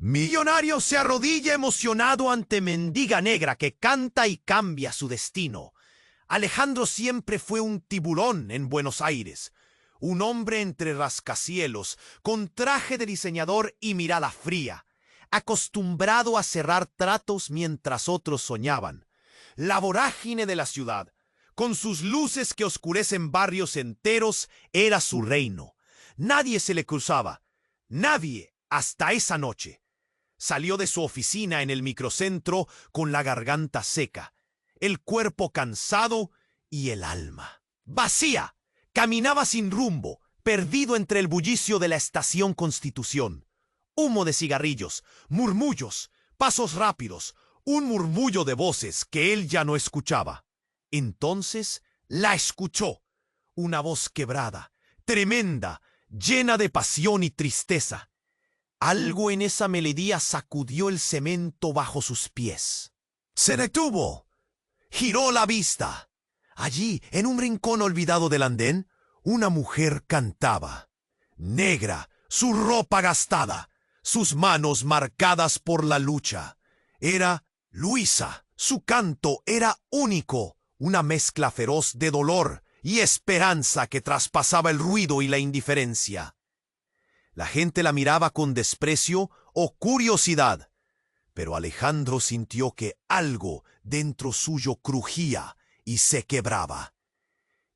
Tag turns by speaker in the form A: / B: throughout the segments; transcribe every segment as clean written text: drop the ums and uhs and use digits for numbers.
A: Millonario se arrodilla emocionado ante mendiga negra que canta y cambia su destino. Alejandro siempre fue un tiburón en Buenos Aires, un hombre entre rascacielos, con traje de diseñador y mirada fría, acostumbrado a cerrar tratos mientras otros soñaban. La vorágine de la ciudad, con sus luces que oscurecen barrios enteros, era su reino. Nadie se le cruzaba, nadie hasta esa noche. Salió de su oficina en el microcentro con la garganta seca, el cuerpo cansado y el alma vacía. Caminaba sin rumbo, perdido entre el bullicio de la estación Constitución. Humo de cigarrillos, murmullos, pasos rápidos, un murmullo de voces que él ya no escuchaba. Entonces la escuchó, una voz quebrada, tremenda, llena de pasión y tristeza. Algo en esa melodía sacudió el cemento bajo sus pies. Se detuvo. Giró la vista. Allí, en un rincón olvidado del andén, una mujer cantaba. Negra, su ropa gastada, sus manos marcadas por la lucha. Era Luisa. Su canto era único, una mezcla feroz de dolor y esperanza que traspasaba el ruido y la indiferencia. La gente la miraba con desprecio o curiosidad, pero Alejandro sintió que algo dentro suyo crujía y se quebraba.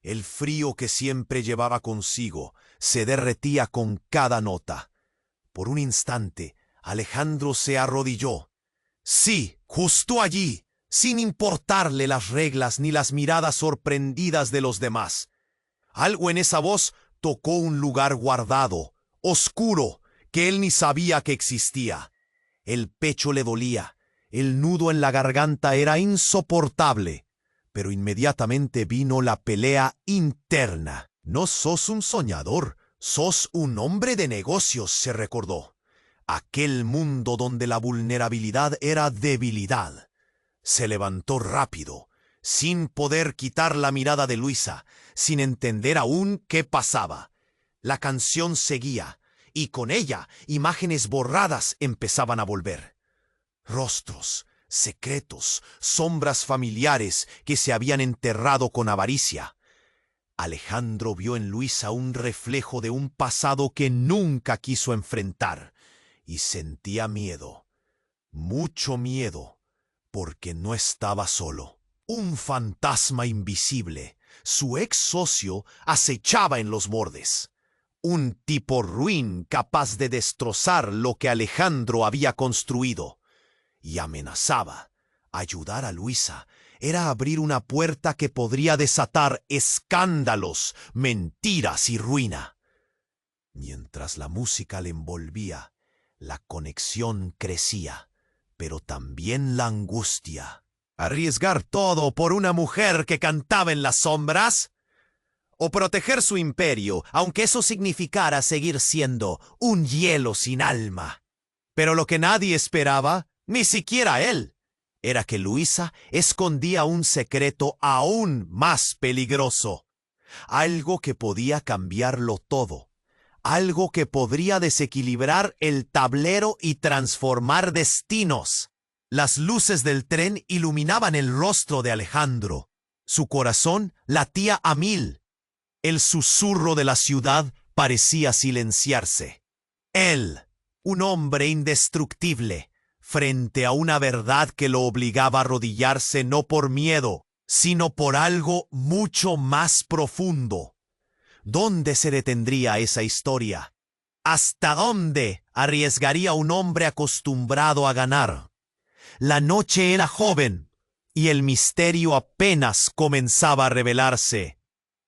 A: El frío que siempre llevaba consigo se derretía con cada nota. Por un instante, Alejandro se arrodilló. Sí, justo allí, sin importarle las reglas ni las miradas sorprendidas de los demás. Algo en esa voz tocó un lugar guardado, oscuro, que él ni sabía que existía. El pecho le dolía, el nudo en la garganta era insoportable, pero inmediatamente vino la pelea interna. No sos un soñador, sos un hombre de negocios, se recordó. Aquel mundo donde la vulnerabilidad era debilidad. Se levantó rápido, sin poder quitar la mirada de Luisa, sin entender aún qué pasaba. La canción seguía, y con ella imágenes borradas empezaban a volver. Rostros, secretos, sombras familiares que se habían enterrado con avaricia. Alejandro vio en Luisa un reflejo de un pasado que nunca quiso enfrentar, y sentía miedo, mucho miedo, porque no estaba solo. Un fantasma invisible, su ex socio, acechaba en los bordes. Un tipo ruin capaz de destrozar lo que Alejandro había construido. Y amenazaba. Ayudar a Luisa era abrir una puerta que podría desatar escándalos, mentiras y ruina. Mientras la música le envolvía, la conexión crecía, pero también la angustia. ¿Arriesgar todo por una mujer que cantaba en las sombras? ¿O proteger su imperio, aunque eso significara seguir siendo un hielo sin alma? Pero lo que nadie esperaba, ni siquiera él, era que Luisa escondía un secreto aún más peligroso. Algo que podía cambiarlo todo. Algo que podría desequilibrar el tablero y transformar destinos. Las luces del tren iluminaban el rostro de Alejandro. Su corazón latía a mil. El susurro de la ciudad parecía silenciarse. Él, un hombre indestructible, frente a una verdad que lo obligaba a arrodillarse no por miedo, sino por algo mucho más profundo. ¿Dónde se detendría esa historia? ¿Hasta dónde arriesgaría un hombre acostumbrado a ganar? La noche era joven y el misterio apenas comenzaba a revelarse.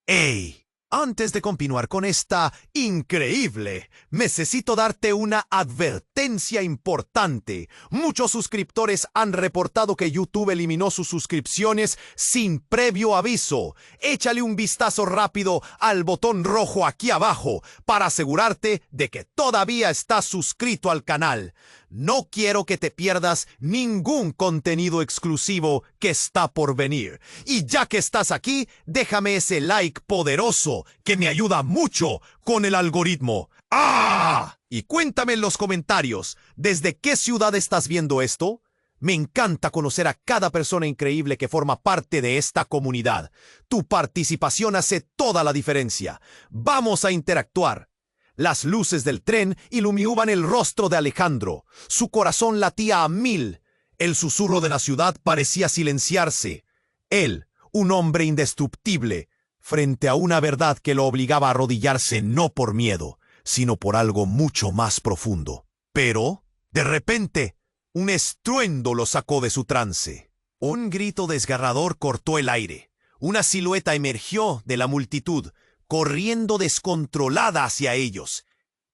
A: ¡Ey! Antes de continuar con esta increíble, necesito darte una advertencia importante. Muchos suscriptores han reportado que YouTube eliminó sus suscripciones sin previo aviso. Échale un vistazo rápido al botón rojo aquí abajo para asegurarte de que todavía estás suscrito al canal. No quiero que te pierdas ningún contenido exclusivo que está por venir. Y ya que estás aquí, déjame ese like poderoso que me ayuda mucho con el algoritmo. ¡Ah! Y cuéntame en los comentarios, ¿desde qué ciudad estás viendo esto? Me encanta conocer a cada persona increíble que forma parte de esta comunidad. Tu participación hace toda la diferencia. Vamos a interactuar. Las luces del tren iluminaban el rostro de Alejandro. Su corazón latía a 1000. El susurro de la ciudad parecía silenciarse. Él, un hombre indestructible, frente a una verdad que lo obligaba a arrodillarse no por miedo, sino por algo mucho más profundo. Pero, de repente, un estruendo lo sacó de su trance. Un grito desgarrador cortó el aire. Una silueta emergió de la multitud, corriendo descontrolada hacia ellos.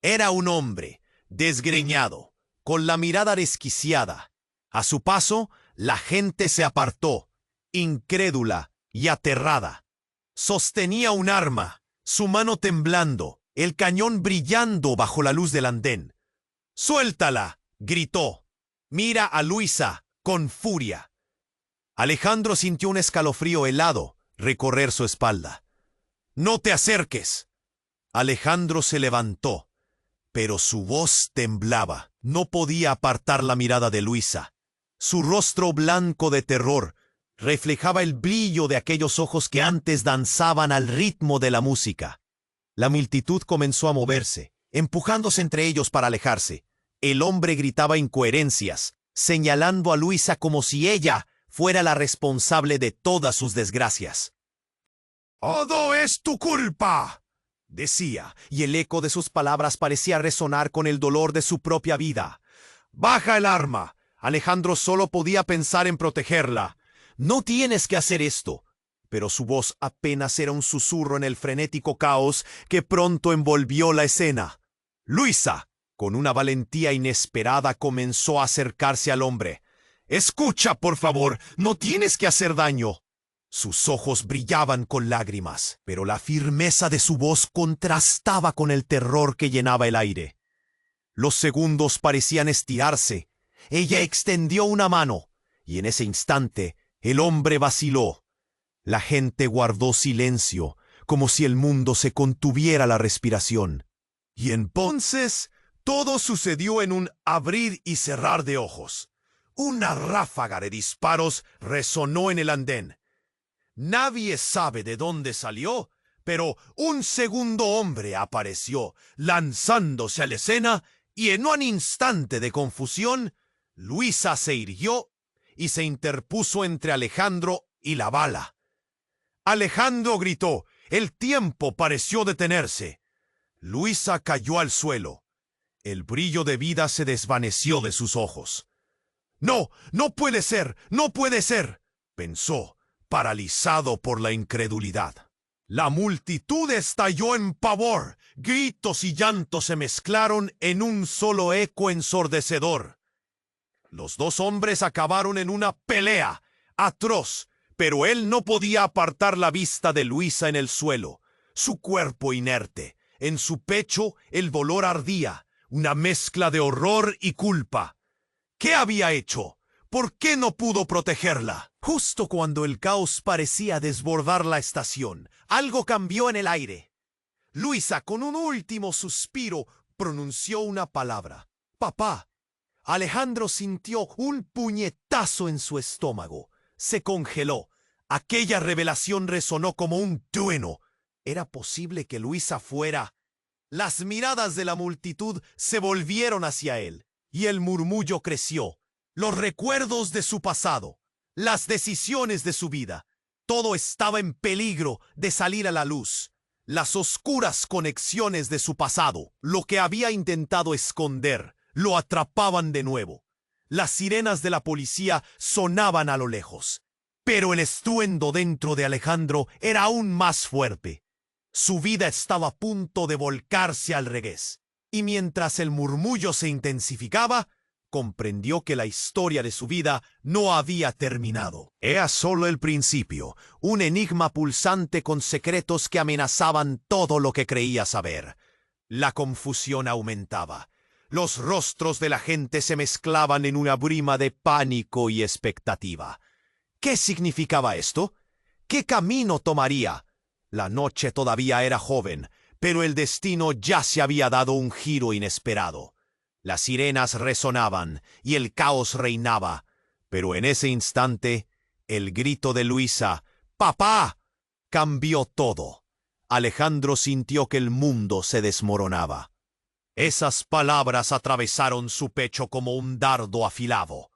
A: Era un hombre, desgreñado, con la mirada desquiciada. A su paso, la gente se apartó, incrédula y aterrada. Sostenía un arma, su mano temblando, el cañón brillando bajo la luz del andén. ¡Suéltala!, gritó. Mira a Luisa con furia. Alejandro sintió un escalofrío helado recorrer su espalda. ¡No te acerques! Alejandro se levantó, pero su voz temblaba. No podía apartar la mirada de Luisa. Su rostro blanco de terror reflejaba el brillo de aquellos ojos que antes danzaban al ritmo de la música. La multitud comenzó a moverse, empujándose entre ellos para alejarse. El hombre gritaba incoherencias, señalando a Luisa como si ella fuera la responsable de todas sus desgracias. «Todo es tu culpa», decía, y el eco de sus palabras parecía resonar con el dolor de su propia vida. «Baja el arma». Alejandro solo podía pensar en protegerla. «No tienes que hacer esto». Pero su voz apenas era un susurro en el frenético caos que pronto envolvió la escena. Luisa, con una valentía inesperada, comenzó a acercarse al hombre. «Escucha, por favor, no tienes que hacer daño». Sus ojos brillaban con lágrimas, pero la firmeza de su voz contrastaba con el terror que llenaba el aire. Los segundos parecían estirarse. Ella extendió una mano, y en ese instante el hombre vaciló. La gente guardó silencio, como si el mundo se contuviera la respiración. Y entonces todo sucedió en un abrir y cerrar de ojos. Una ráfaga de disparos resonó en el andén. Nadie sabe de dónde salió, pero un segundo hombre apareció, lanzándose a la escena, y en un instante de confusión, Luisa se irguió y se interpuso entre Alejandro y la bala. Alejandro gritó. El tiempo pareció detenerse. Luisa cayó al suelo. El brillo de vida se desvaneció de sus ojos. «No, no puede ser, no puede ser», pensó, paralizado por la incredulidad. La multitud estalló en pavor. Gritos y llantos se mezclaron en un solo eco ensordecedor. Los dos hombres acabaron en una pelea atroz, pero él no podía apartar la vista de Luisa en el suelo, su cuerpo inerte. En su pecho el dolor ardía, una mezcla de horror y culpa. ¿Qué había hecho? ¿Por qué no pudo protegerla? Justo cuando el caos parecía desbordar la estación, algo cambió en el aire. Luisa, con un último suspiro, pronunció una palabra. «Papá». Alejandro sintió un puñetazo en su estómago. Se congeló. Aquella revelación resonó como un trueno. ¿Era posible que Luisa fuera? Las miradas de la multitud se volvieron hacia él, y el murmullo creció. Los recuerdos de su pasado, las decisiones de su vida, todo estaba en peligro de salir a la luz. Las oscuras conexiones de su pasado, lo que había intentado esconder, lo atrapaban de nuevo. Las sirenas de la policía sonaban a lo lejos, pero el estruendo dentro de Alejandro era aún más fuerte. Su vida estaba a punto de volcarse al revés, y mientras el murmullo se intensificaba, comprendió que la historia de su vida no había terminado. Era solo el principio, un enigma pulsante con secretos que amenazaban todo lo que creía saber. La confusión aumentaba. Los rostros de la gente se mezclaban en una bruma de pánico y expectativa. ¿Qué significaba esto? ¿Qué camino tomaría? La noche todavía era joven, Pero el destino ya se había dado un giro inesperado. Las sirenas resonaban y el caos reinaba, pero en ese instante, el grito de Luisa, ¡Papá!, cambió todo. Alejandro sintió que el mundo se desmoronaba. Esas palabras atravesaron su pecho como un dardo afilado.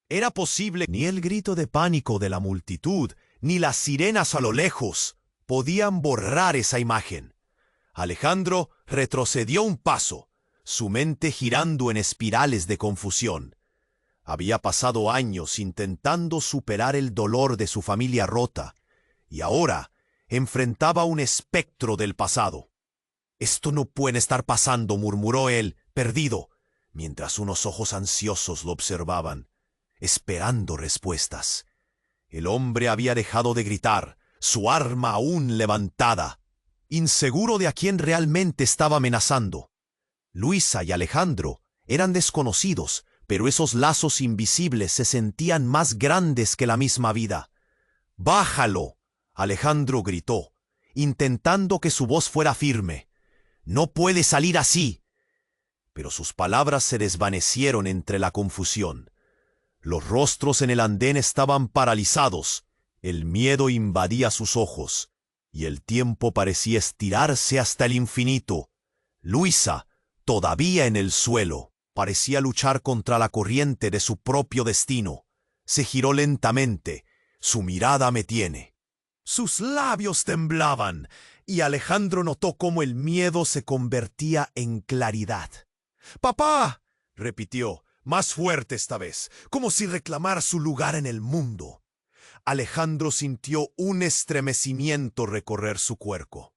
A: Era posible ni el grito de pánico de la multitud, ni las sirenas a lo lejos podían borrar esa imagen. Alejandro retrocedió un paso, su mente girando en espirales de confusión. Había pasado años intentando superar el dolor de su familia rota, y ahora enfrentaba un espectro del pasado. «Esto no puede estar pasando», murmuró él, perdido, mientras unos ojos ansiosos lo observaban, esperando respuestas. El hombre había dejado de gritar, su arma aún levantada, inseguro de a quién realmente estaba amenazando. Luisa y Alejandro eran desconocidos, pero esos lazos invisibles se sentían más grandes que la misma vida. «¡Bájalo!», Alejandro gritó, intentando que su voz fuera firme. «No puede salir así». Pero sus palabras se desvanecieron entre la confusión. Los rostros en el andén estaban paralizados, el miedo invadía sus ojos, y el tiempo parecía estirarse hasta el infinito. Luisa, todavía en el suelo, parecía luchar contra la corriente de su propio destino. Se giró lentamente. «Su mirada me tiene». Sus labios temblaban, y Alejandro notó cómo el miedo se convertía en claridad. «¡Papá!», repitió, más fuerte esta vez, como si reclamara su lugar en el mundo. Alejandro sintió un estremecimiento recorrer su cuerpo.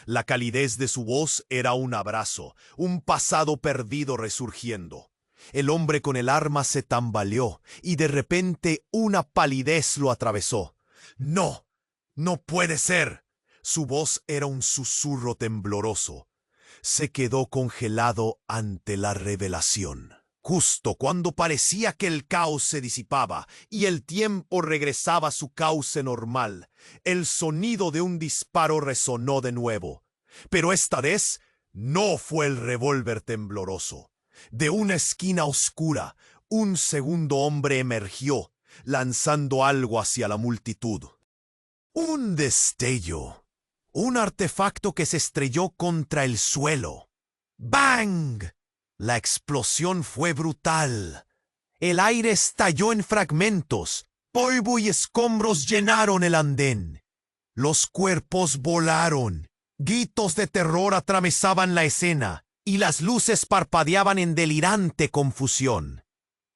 A: La calidez de su voz era un abrazo, un pasado perdido resurgiendo. El hombre con el arma se tambaleó, y de repente una palidez lo atravesó. «¡No! ¡No puede ser!». Su voz era un susurro tembloroso. Se quedó congelado ante la revelación. Justo cuando parecía que el caos se disipaba y el tiempo regresaba a su cauce normal, el sonido de un disparo resonó de nuevo. Pero esta vez no fue el revólver tembloroso. De una esquina oscura, un segundo hombre emergió, lanzando algo hacia la multitud. Un destello. Un artefacto que se estrelló contra el suelo. ¡Bang! La explosión fue brutal. El aire estalló en fragmentos. Polvo y escombros llenaron el andén. Los cuerpos volaron. Gritos de terror atravesaban la escena, y las luces parpadeaban en delirante confusión.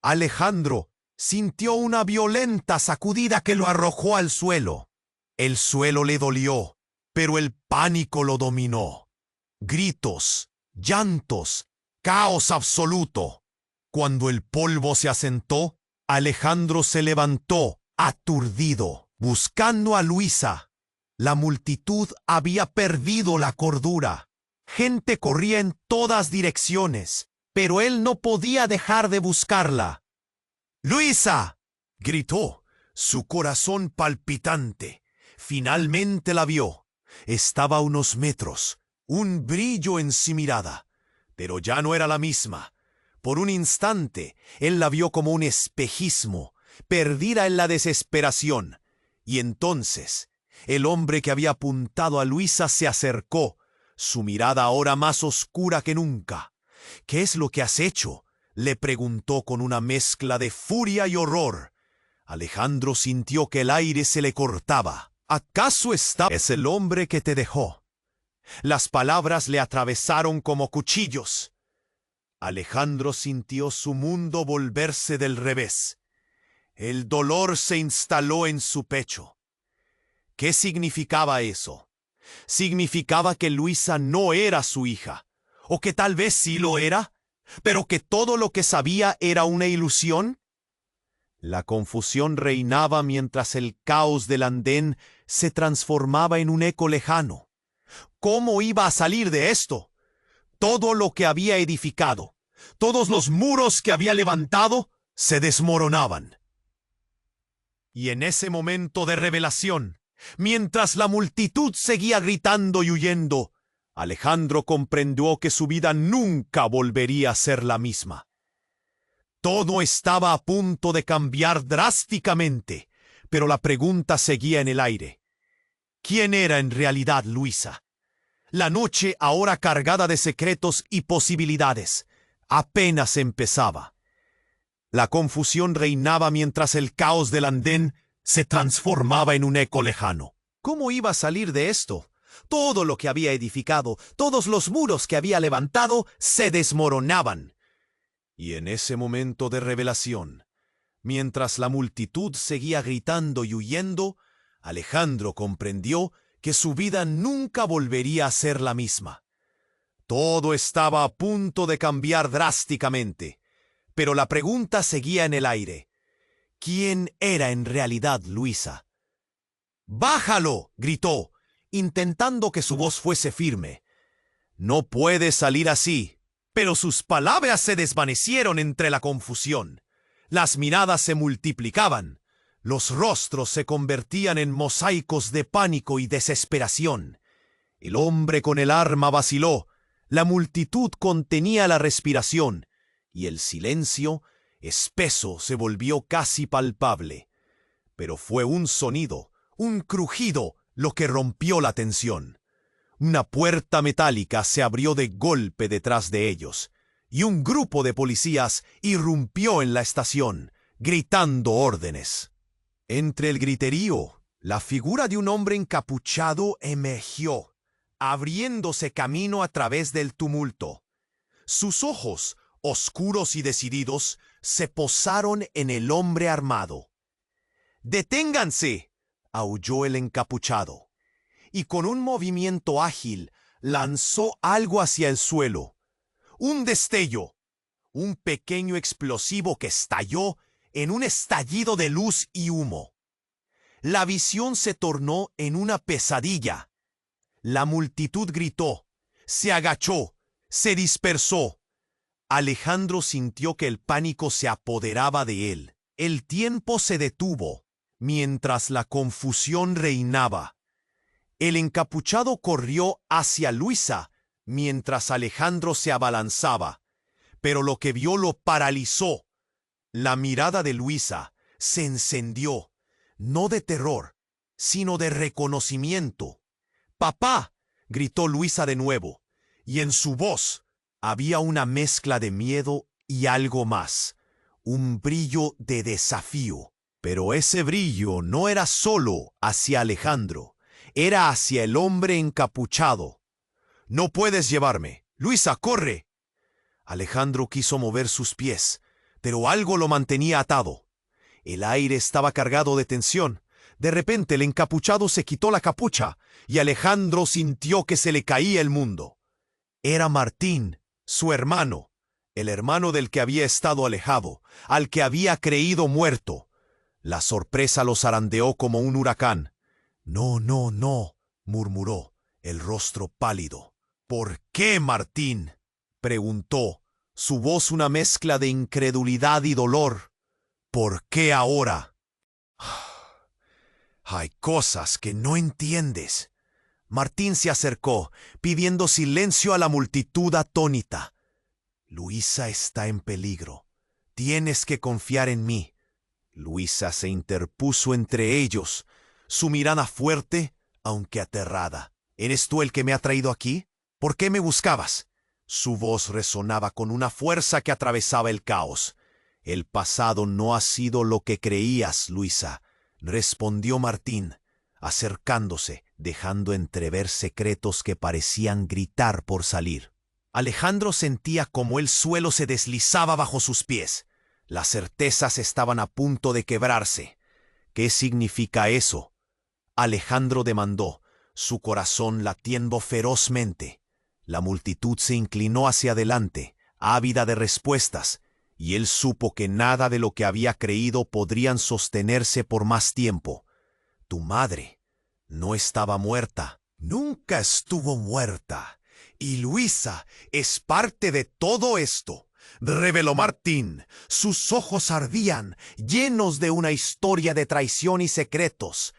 A: Alejandro sintió una violenta sacudida que lo arrojó al suelo. El suelo le dolió, pero el pánico lo dominó. Gritos, llantos, caos absoluto. Cuando el polvo se asentó, Alejandro se levantó, aturdido, buscando a Luisa. La multitud había perdido la cordura. Gente corría en todas direcciones, pero él no podía dejar de buscarla. «¡Luisa!», gritó, su corazón palpitante. Finalmente la vio. Estaba a unos metros, un brillo en su mirada. Pero ya no era la misma. Por un instante, él la vio como un espejismo, perdida en la desesperación. Y entonces, el hombre que había apuntado a Luisa se acercó, su mirada ahora más oscura que nunca. «¿Qué es lo que has hecho?», le preguntó con una mezcla de furia y horror. Alejandro sintió que el aire se le cortaba. «¿Acaso es el hombre que te dejó?». Las palabras le atravesaron como cuchillos. Alejandro sintió su mundo volverse del revés. El dolor se instaló en su pecho. ¿Qué significaba eso? ¿Significaba que Luisa no era su hija? ¿O que tal vez sí lo era, pero que todo lo que sabía era una ilusión? La confusión reinaba mientras el caos del andén se transformaba en un eco lejano. ¿Cómo iba a salir de esto? Todo lo que había edificado, todos los muros que había levantado, se desmoronaban. Y en ese momento de revelación, mientras la multitud seguía gritando y huyendo, Alejandro comprendió que su vida nunca volvería a ser la misma. Todo estaba a punto de cambiar drásticamente, pero la pregunta seguía en el aire. ¿Quién era en realidad Luisa? La noche, ahora cargada de secretos y posibilidades, apenas empezaba. La confusión reinaba mientras el caos del andén se transformaba en un eco lejano. ¿Cómo iba a salir de esto? Todo lo que había edificado, todos los muros que había levantado, se desmoronaban. Y en ese momento de revelación, mientras la multitud seguía gritando y huyendo, Alejandro comprendió que su vida nunca volvería a ser la misma. Todo estaba a punto de cambiar drásticamente, pero la pregunta seguía en el aire. ¿Quién era en realidad Luisa? ¡Bájalo!, gritó, intentando que su voz fuese firme. No puede salir así. Pero sus palabras se desvanecieron entre la confusión. Las miradas se multiplicaban. Los rostros se convertían en mosaicos de pánico y desesperación. El hombre con el arma vaciló. La multitud contenía la respiración, y el silencio, espeso, se volvió casi palpable. Pero fue un sonido, un crujido, lo que rompió la tensión. Una puerta metálica se abrió de golpe detrás de ellos, y un grupo de policías irrumpió en la estación, gritando órdenes. Entre el griterío, la figura de un hombre encapuchado emergió, abriéndose camino a través del tumulto. Sus ojos, oscuros y decididos, se posaron en el hombre armado. «¡Deténganse!», aulló el encapuchado, y con un movimiento ágil lanzó algo hacia el suelo. Un destello, un pequeño explosivo que estalló en un estallido de luz y humo. La visión se tornó en una pesadilla. La multitud gritó, se agachó, se dispersó. Alejandro sintió que el pánico se apoderaba de él. El tiempo se detuvo, mientras la confusión reinaba. El encapuchado corrió hacia Luisa, mientras Alejandro se abalanzaba, pero lo que vio lo paralizó. La mirada de Luisa se encendió, no de terror, sino de reconocimiento. «¡Papá!», gritó Luisa de nuevo, y en su voz había una mezcla de miedo y algo más, un brillo de desafío. Pero ese brillo no era solo hacia Alejandro, era hacia el hombre encapuchado. «No puedes llevarme. Luisa, corre». Alejandro quiso mover sus pies, pero algo lo mantenía atado. El aire estaba cargado de tensión. De repente el encapuchado se quitó la capucha y Alejandro sintió que se le caía el mundo. Era Martín, su hermano, el hermano del que había estado alejado, al que había creído muerto. La sorpresa lo zarandeó como un huracán. «No, no, no», murmuró, el rostro pálido. «¿Por qué, Martín?», preguntó, su voz una mezcla de incredulidad y dolor. «¿Por qué ahora?». «Hay cosas que no entiendes». Martín se acercó, pidiendo silencio a la multitud atónita. «Luisa está en peligro. Tienes que confiar en mí». Luisa se interpuso entre ellos, su mirada fuerte, aunque aterrada. «¿Eres tú el que me ha traído aquí? ¿Por qué me buscabas?». Su voz resonaba con una fuerza que atravesaba el caos. «El pasado no ha sido lo que creías, Luisa», respondió Martín, acercándose, dejando entrever secretos que parecían gritar por salir. Alejandro sentía como el suelo se deslizaba bajo sus pies. Las certezas estaban a punto de quebrarse. «¿Qué significa eso?», Alejandro demandó, su corazón latiendo ferozmente. La multitud se inclinó hacia adelante, ávida de respuestas, y él supo que nada de lo que había creído podrían sostenerse por más tiempo. «Tu madre no estaba muerta». «Nunca estuvo muerta. Y Luisa es parte de todo esto», reveló Martín. Sus ojos ardían, llenos de una historia de traición y secretos.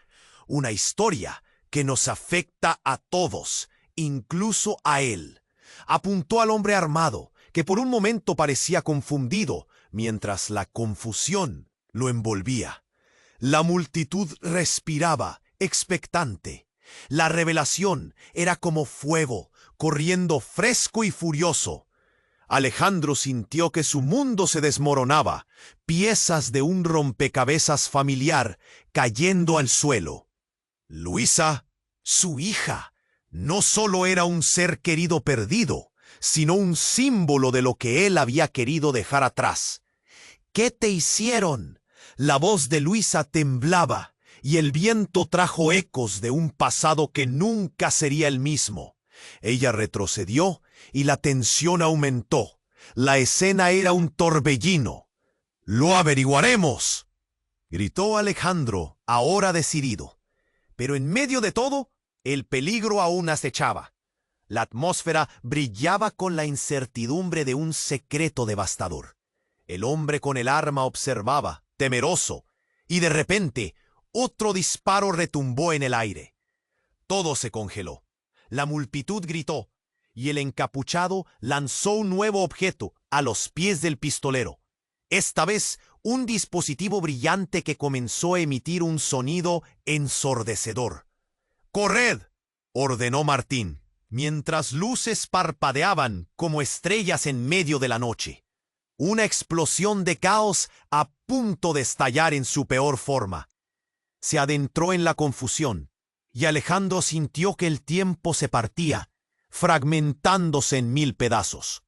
A: Una historia que nos afecta a todos, incluso a él. Apuntó al hombre armado, que por un momento parecía confundido, mientras la confusión lo envolvía. La multitud respiraba, expectante. La revelación era como fuego, corriendo fresco y furioso. Alejandro sintió que su mundo se desmoronaba, piezas de un rompecabezas familiar cayendo al suelo. Luisa, su hija, no solo era un ser querido perdido, sino un símbolo de lo que él había querido dejar atrás. ¿Qué te hicieron? La voz de Luisa temblaba, y el viento trajo ecos de un pasado que nunca sería el mismo. Ella retrocedió y la tensión aumentó. La escena era un torbellino. «¡Lo averiguaremos!», gritó Alejandro, ahora decidido. Pero en medio de todo, el peligro aún acechaba. La atmósfera brillaba con la incertidumbre de un secreto devastador. El hombre con el arma observaba, temeroso, y de repente otro disparo retumbó en el aire. Todo se congeló. La multitud gritó, y el encapuchado lanzó un nuevo objeto a los pies del pistolero. Esta vez un dispositivo brillante que comenzó a emitir un sonido ensordecedor. «¡Corred!», ordenó Martín, mientras luces parpadeaban como estrellas en medio de la noche. Una explosión de caos a punto de estallar en su peor forma. Se adentró en la confusión, y Alejandro sintió que el tiempo se partía, fragmentándose en 1000 pedazos.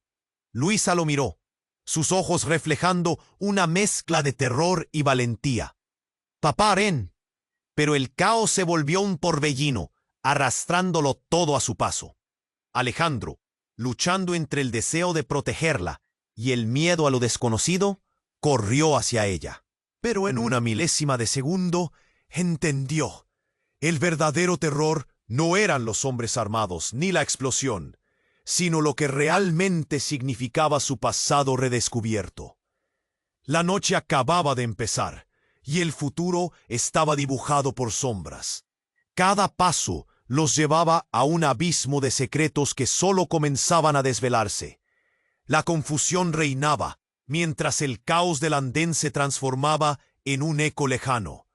A: Luisa lo miró, sus ojos reflejando una mezcla de terror y valentía. «Papá Aren». Pero el caos se volvió un torbellino, arrastrándolo todo a su paso. Alejandro, luchando entre el deseo de protegerla y el miedo a lo desconocido, corrió hacia ella. Pero en una milésima de segundo, entendió. El verdadero terror no eran los hombres armados ni la explosión, sino lo que realmente significaba su pasado redescubierto. La noche acababa de empezar, y el futuro estaba dibujado por sombras. Cada paso los llevaba a un abismo de secretos que solo comenzaban a desvelarse. La confusión reinaba, mientras el caos del andén se transformaba en un eco lejano.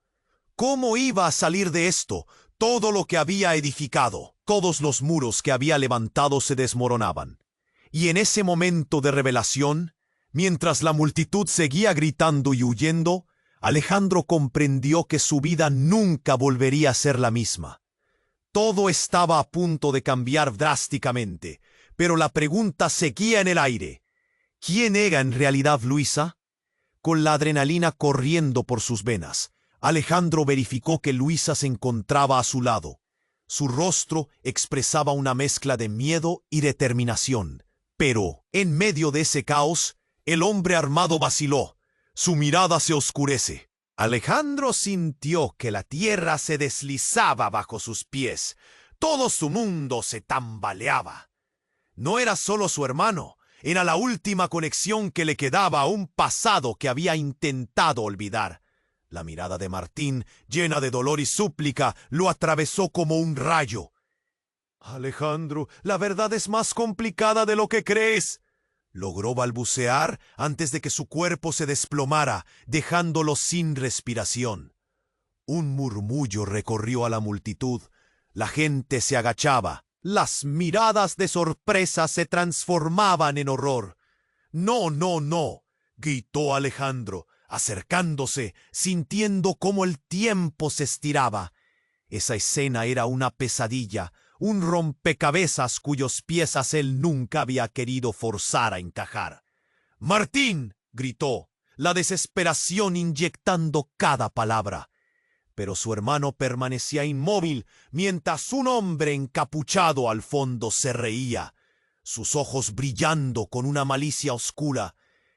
A: ¿Cómo iba a salir de esto todo lo que había edificado? Todos los muros que había levantado se desmoronaban. Y en ese momento de revelación, mientras la multitud seguía gritando y huyendo, Alejandro comprendió que su vida nunca volvería a ser la misma. Todo estaba a punto de cambiar drásticamente, pero la pregunta seguía en el aire. ¿Quién era en realidad Luisa? Con la adrenalina corriendo por sus venas, Alejandro verificó que Luisa se encontraba a su lado. Su rostro expresaba una mezcla de miedo y determinación. Pero, en medio de ese caos, el hombre armado vaciló. Su mirada se oscurece. Alejandro sintió que la tierra se deslizaba bajo sus pies. Todo su mundo se tambaleaba. No era solo su hermano, era la última conexión que le quedaba a un pasado que había intentado olvidar. La mirada de Martín, llena de dolor y súplica, lo atravesó como un rayo. «Alejandro, la verdad es más complicada de lo que crees», logró balbucear antes de que su cuerpo se desplomara, dejándolo sin respiración. Un murmullo recorrió a la multitud. La gente se agachaba. Las miradas de sorpresa se transformaban en horror. «No, no, no», gritó Alejandro, acercándose, sintiendo cómo el tiempo se estiraba. Esa escena era una pesadilla, un rompecabezas cuyos piezas él nunca había querido forzar a encajar. «¡Martín!», gritó, la desesperación inyectando cada palabra. Pero su hermano permanecía inmóvil mientras un hombre encapuchado al fondo se reía, sus ojos brillando con una malicia oscura.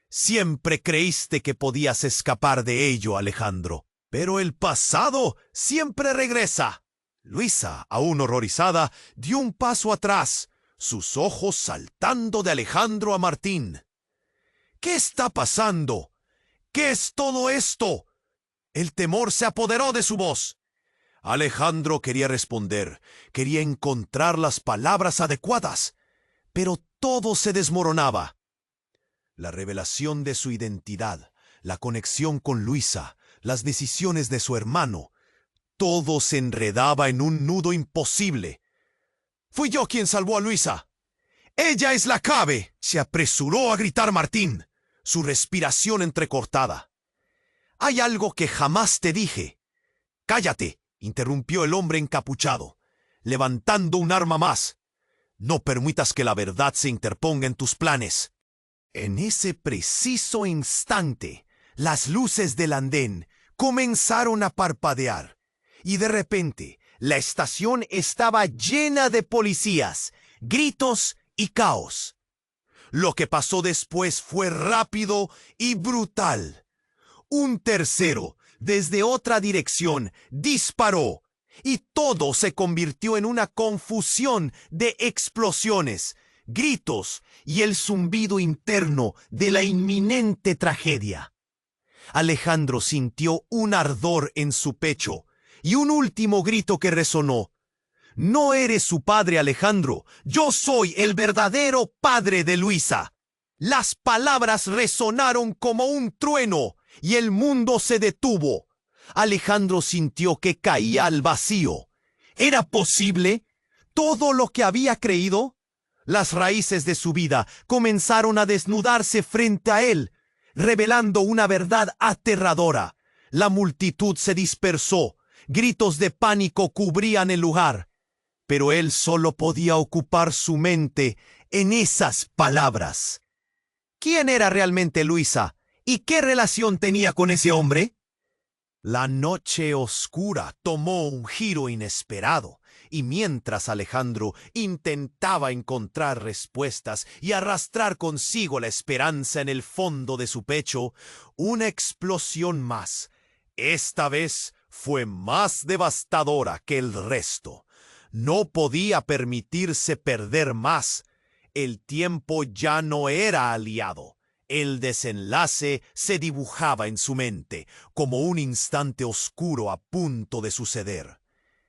A: «Siempre creíste que podías escapar de ello, Alejandro. Pero el pasado siempre regresa». Luisa, aún horrorizada, dio un paso atrás, sus ojos saltando de Alejandro a Martín. «¿Qué está pasando? ¿Qué es todo esto?». El temor se apoderó de su voz. Alejandro quería responder, quería encontrar las palabras adecuadas, pero todo se desmoronaba. La revelación de su identidad, la conexión con Luisa, las decisiones de su hermano, todo se enredaba en un nudo imposible. «Fui yo quien salvó a Luisa. ¡Ella es la clave!», se apresuró a gritar Martín, su respiración entrecortada. «Hay algo que jamás te dije». «Cállate», interrumpió el hombre encapuchado, levantando un arma más. «No permitas que la verdad se interponga en tus planes». En ese preciso instante, las luces del andén comenzaron a parpadear, y de repente la estación estaba llena de policías, gritos y caos. Lo que pasó después fue rápido y brutal. Un tercero, desde otra dirección, disparó, y todo se convirtió en una confusión de explosiones, gritos y el zumbido interno de la inminente tragedia. Alejandro sintió un ardor en su pecho y un último grito que resonó. «No eres su padre, Alejandro. Yo soy el verdadero padre de Luisa». Las palabras resonaron como un trueno y el mundo se detuvo. Alejandro sintió que caía al vacío. ¿Era posible todo lo que había creído? Las raíces de su vida comenzaron a desnudarse frente a él, revelando una verdad aterradora. La multitud se dispersó, gritos de pánico cubrían el lugar, pero él solo podía ocupar su mente en esas palabras. ¿Quién era realmente Luisa? ¿Y qué relación tenía con ese hombre? La noche oscura tomó un giro inesperado, y mientras Alejandro intentaba encontrar respuestas y arrastrar consigo la esperanza en el fondo de su pecho, una explosión más, esta vez fue más devastadora que el resto. No podía permitirse perder más. El tiempo ya no era aliado. El desenlace se dibujaba en su mente como un instante oscuro a punto de suceder.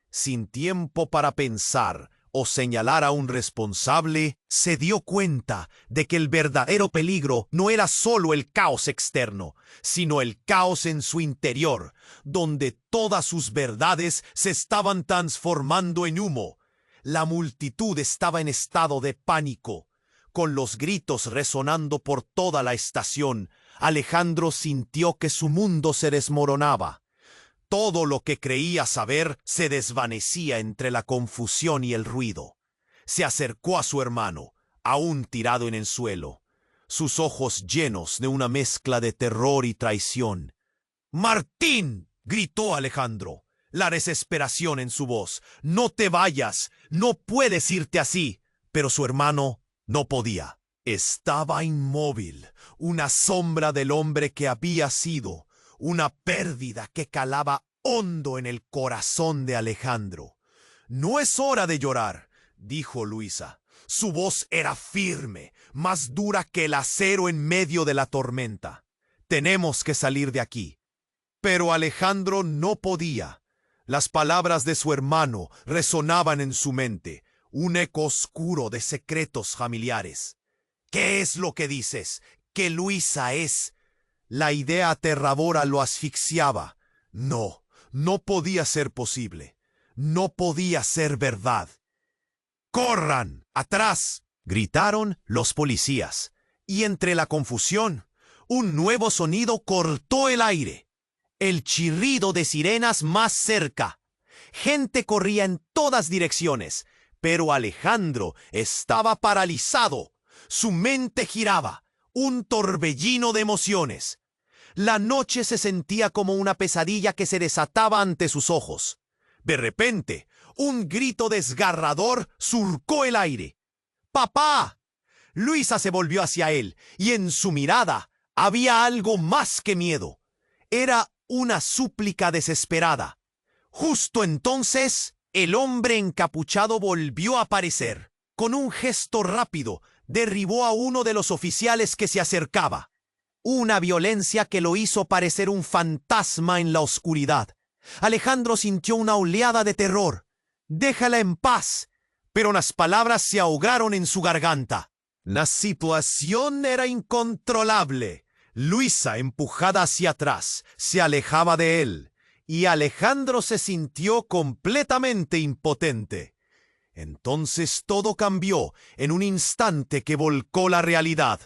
A: Sin tiempo para pensar o señalar a un responsable, se dio cuenta de que el verdadero peligro no era solo el caos externo, sino el caos en su interior, donde todas sus verdades se estaban transformando en humo. La multitud estaba en estado de pánico. Con los gritos resonando por toda la estación, Alejandro sintió que su mundo se desmoronaba. Todo lo que creía saber se desvanecía entre la confusión y el ruido. Se acercó a su hermano, aún tirado en el suelo, sus ojos llenos de una mezcla de terror y traición. «¡Martín!», gritó Alejandro, la desesperación en su voz. «¡No te vayas! ¡No puedes irte así!». Pero su hermano no podía. Estaba inmóvil, una sombra del hombre que había sido, una pérdida que calaba hondo en el corazón de Alejandro. «No es hora de llorar», dijo Luisa. Su voz era firme, más dura que el acero en medio de la tormenta. «Tenemos que salir de aquí». Pero Alejandro no podía. Las palabras de su hermano resonaban en su mente, un eco oscuro de secretos familiares. «¿Qué es lo que dices? ¿Que Luisa es...?» La idea aterradora lo asfixiaba. No, no podía ser posible. No podía ser verdad. «¡Corran! ¡Atrás!», gritaron los policías. Y entre la confusión, un nuevo sonido cortó el aire. El chirrido de sirenas más cerca. Gente corría en todas direcciones, pero Alejandro estaba paralizado. Su mente giraba, un torbellino de emociones. La noche se sentía como una pesadilla que se desataba ante sus ojos. De repente, un grito desgarrador surcó el aire. «¡Papá!». Luisa se volvió hacia él, y en su mirada había algo más que miedo. Era una súplica desesperada. Justo entonces, el hombre encapuchado volvió a aparecer. Con un gesto rápido, derribó a uno de los oficiales que se acercaba. Una violencia que lo hizo parecer un fantasma en la oscuridad. Alejandro sintió una oleada de terror. «Déjala en paz». Pero las palabras se ahogaron en su garganta. La situación era incontrolable. Luisa, empujada hacia atrás, se alejaba de él, y Alejandro se sintió completamente impotente. Entonces todo cambió en un instante que volcó la realidad.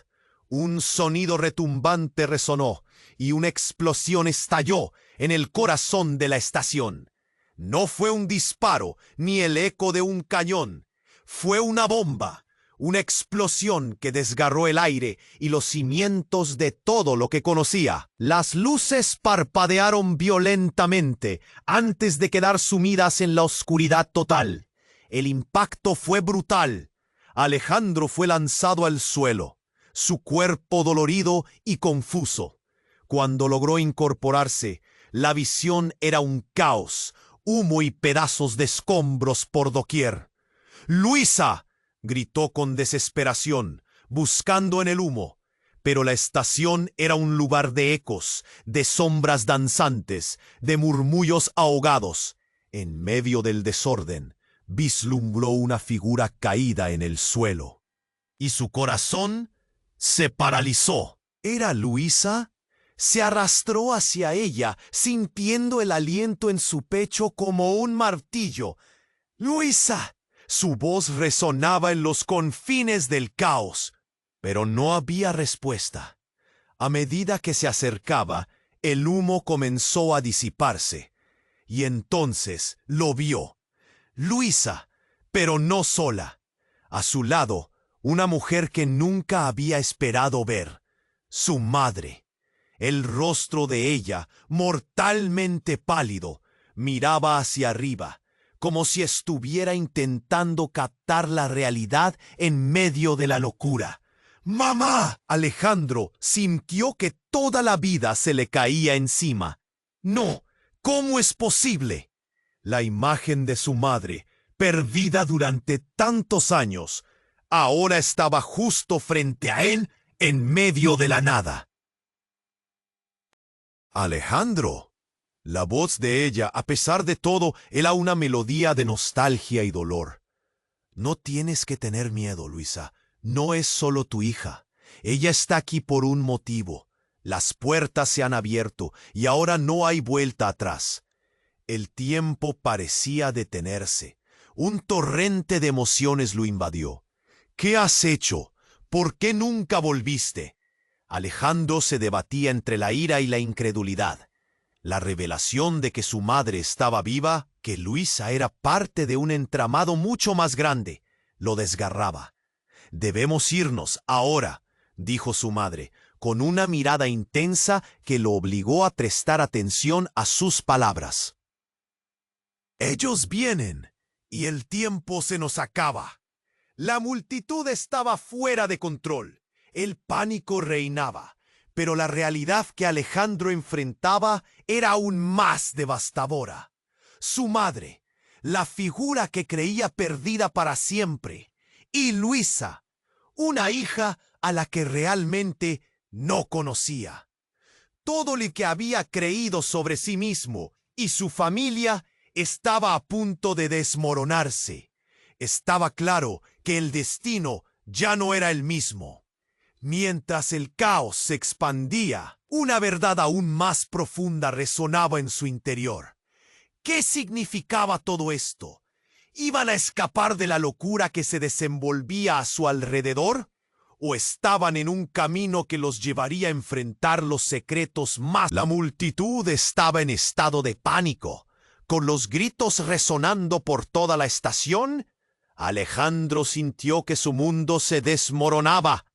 A: Un sonido retumbante resonó y una explosión estalló en el corazón de la estación. No fue un disparo ni el eco de un cañón. Fue una bomba, una explosión que desgarró el aire y los cimientos de todo lo que conocía. Las luces parpadearon violentamente antes de quedar sumidas en la oscuridad total. El impacto fue brutal. Alejandro fue lanzado al suelo, su cuerpo dolorido y confuso. Cuando logró incorporarse, la visión era un caos, humo y pedazos de escombros por doquier. «¡Luisa!», gritó con desesperación, buscando en el humo. Pero la estación era un lugar de ecos, de sombras danzantes, de murmullos ahogados. En medio del desorden, vislumbró una figura caída en el suelo. Y su corazón se paralizó. ¿Era Luisa? Se arrastró hacia ella, sintiendo el aliento en su pecho como un martillo. «¡Luisa!». Su voz resonaba en los confines del caos, pero no había respuesta. A medida que se acercaba, el humo comenzó a disiparse, y entonces lo vio. Luisa, pero no sola. A su lado, una mujer que nunca había esperado ver, su madre. El rostro de ella, mortalmente pálido, miraba hacia arriba, como si estuviera intentando captar la realidad en medio de la locura. ¡Mamá! Alejandro sintió que toda la vida se le caía encima. No, ¿cómo es posible? La imagen de su madre, perdida durante tantos años, ahora estaba justo frente a él, en medio de la nada. «Alejandro». La voz de ella, a pesar de todo, era una melodía de nostalgia y dolor. «No tienes que tener miedo, Luisa. No es solo tu hija. Ella está aquí por un motivo. Las puertas se han abierto y ahora no hay vuelta atrás». El tiempo parecía detenerse. Un torrente de emociones lo invadió. «¿Qué has hecho? ¿Por qué nunca volviste?». Alejandro se debatía entre la ira y la incredulidad. La revelación de que su madre estaba viva, que Luisa era parte de un entramado mucho más grande, lo desgarraba. «Debemos irnos ahora», dijo su madre, con una mirada intensa que lo obligó a prestar atención a sus palabras. «Ellos vienen, y el tiempo se nos acaba». La multitud estaba fuera de control. El pánico reinaba. Pero la realidad que Alejandro enfrentaba era aún más devastadora. Su madre, la figura que creía perdida para siempre, y Luisa, una hija a la que realmente no conocía. Todo lo que había creído sobre sí mismo y su familia estaba a punto de desmoronarse. Estaba claro que el destino ya no era el mismo. Mientras el caos se expandía, una verdad aún más profunda resonaba en su interior. ¿Qué significaba todo esto? ¿Iban a escapar de la locura que se desenvolvía a su alrededor? ¿O estaban en un camino que los llevaría a enfrentar los secretos más? La multitud estaba en estado de pánico, con los gritos resonando por toda la estación. Alejandro sintió que su mundo se desmoronaba.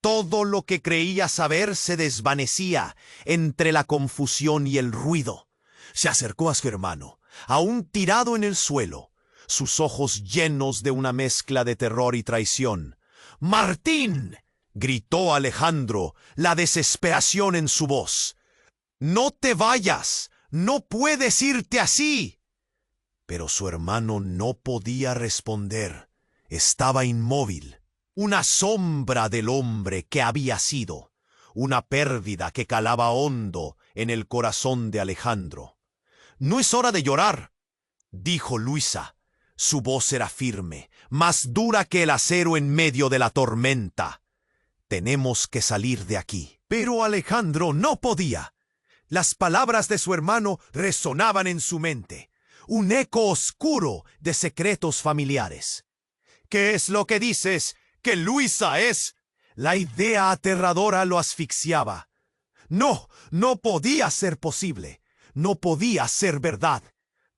A: Todo lo que creía saber se desvanecía entre la confusión y el ruido. Se acercó a su hermano, aún tirado en el suelo, sus ojos llenos de una mezcla de terror y traición. «¡Martín!», gritó Alejandro, la desesperación en su voz. «¡No te vayas! ¡No puedes irte así!». Pero su hermano no podía responder. Estaba inmóvil. Una sombra del hombre que había sido, una pérdida que calaba hondo en el corazón de Alejandro. no es hora de llorar, dijo Luisa. Su voz era firme, más dura que el acero en medio de la tormenta. Tenemos que salir de aquí. Pero Alejandro no podía. Las palabras de su hermano resonaban en su mente, un eco oscuro de secretos familiares. ¿Qué es lo que dices? ¿Que Luisa es? La idea aterradora lo asfixiaba. No, no podía ser posible. No podía ser verdad.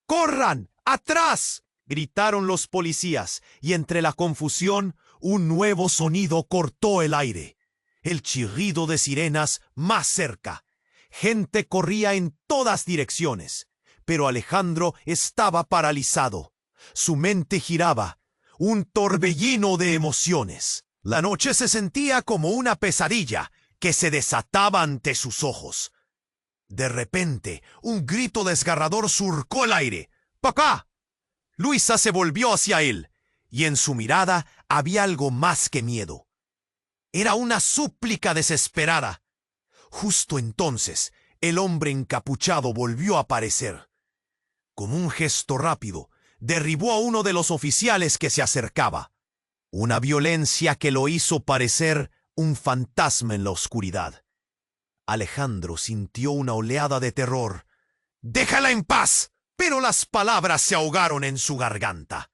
A: ¡Corran! ¡Atrás!, gritaron los policías, y entre la confusión, un nuevo sonido cortó el aire. El chirrido de sirenas más cerca. Gente corría en todas direcciones, pero Alejandro estaba paralizado. Su mente giraba, un torbellino de emociones. La noche se sentía como una pesadilla que se desataba ante sus ojos. De repente, un grito desgarrador surcó el aire. ¡Pa acá! Luisa se volvió hacia él, y en su mirada había algo más que miedo. Era una súplica desesperada. Justo entonces, el hombre encapuchado volvió a aparecer. Con un gesto rápido, derribó a uno de los oficiales que se acercaba. Una violencia que lo hizo parecer un fantasma en la oscuridad. Alejandro sintió una oleada de terror. ¡Déjala en paz! Pero las palabras se ahogaron en su garganta.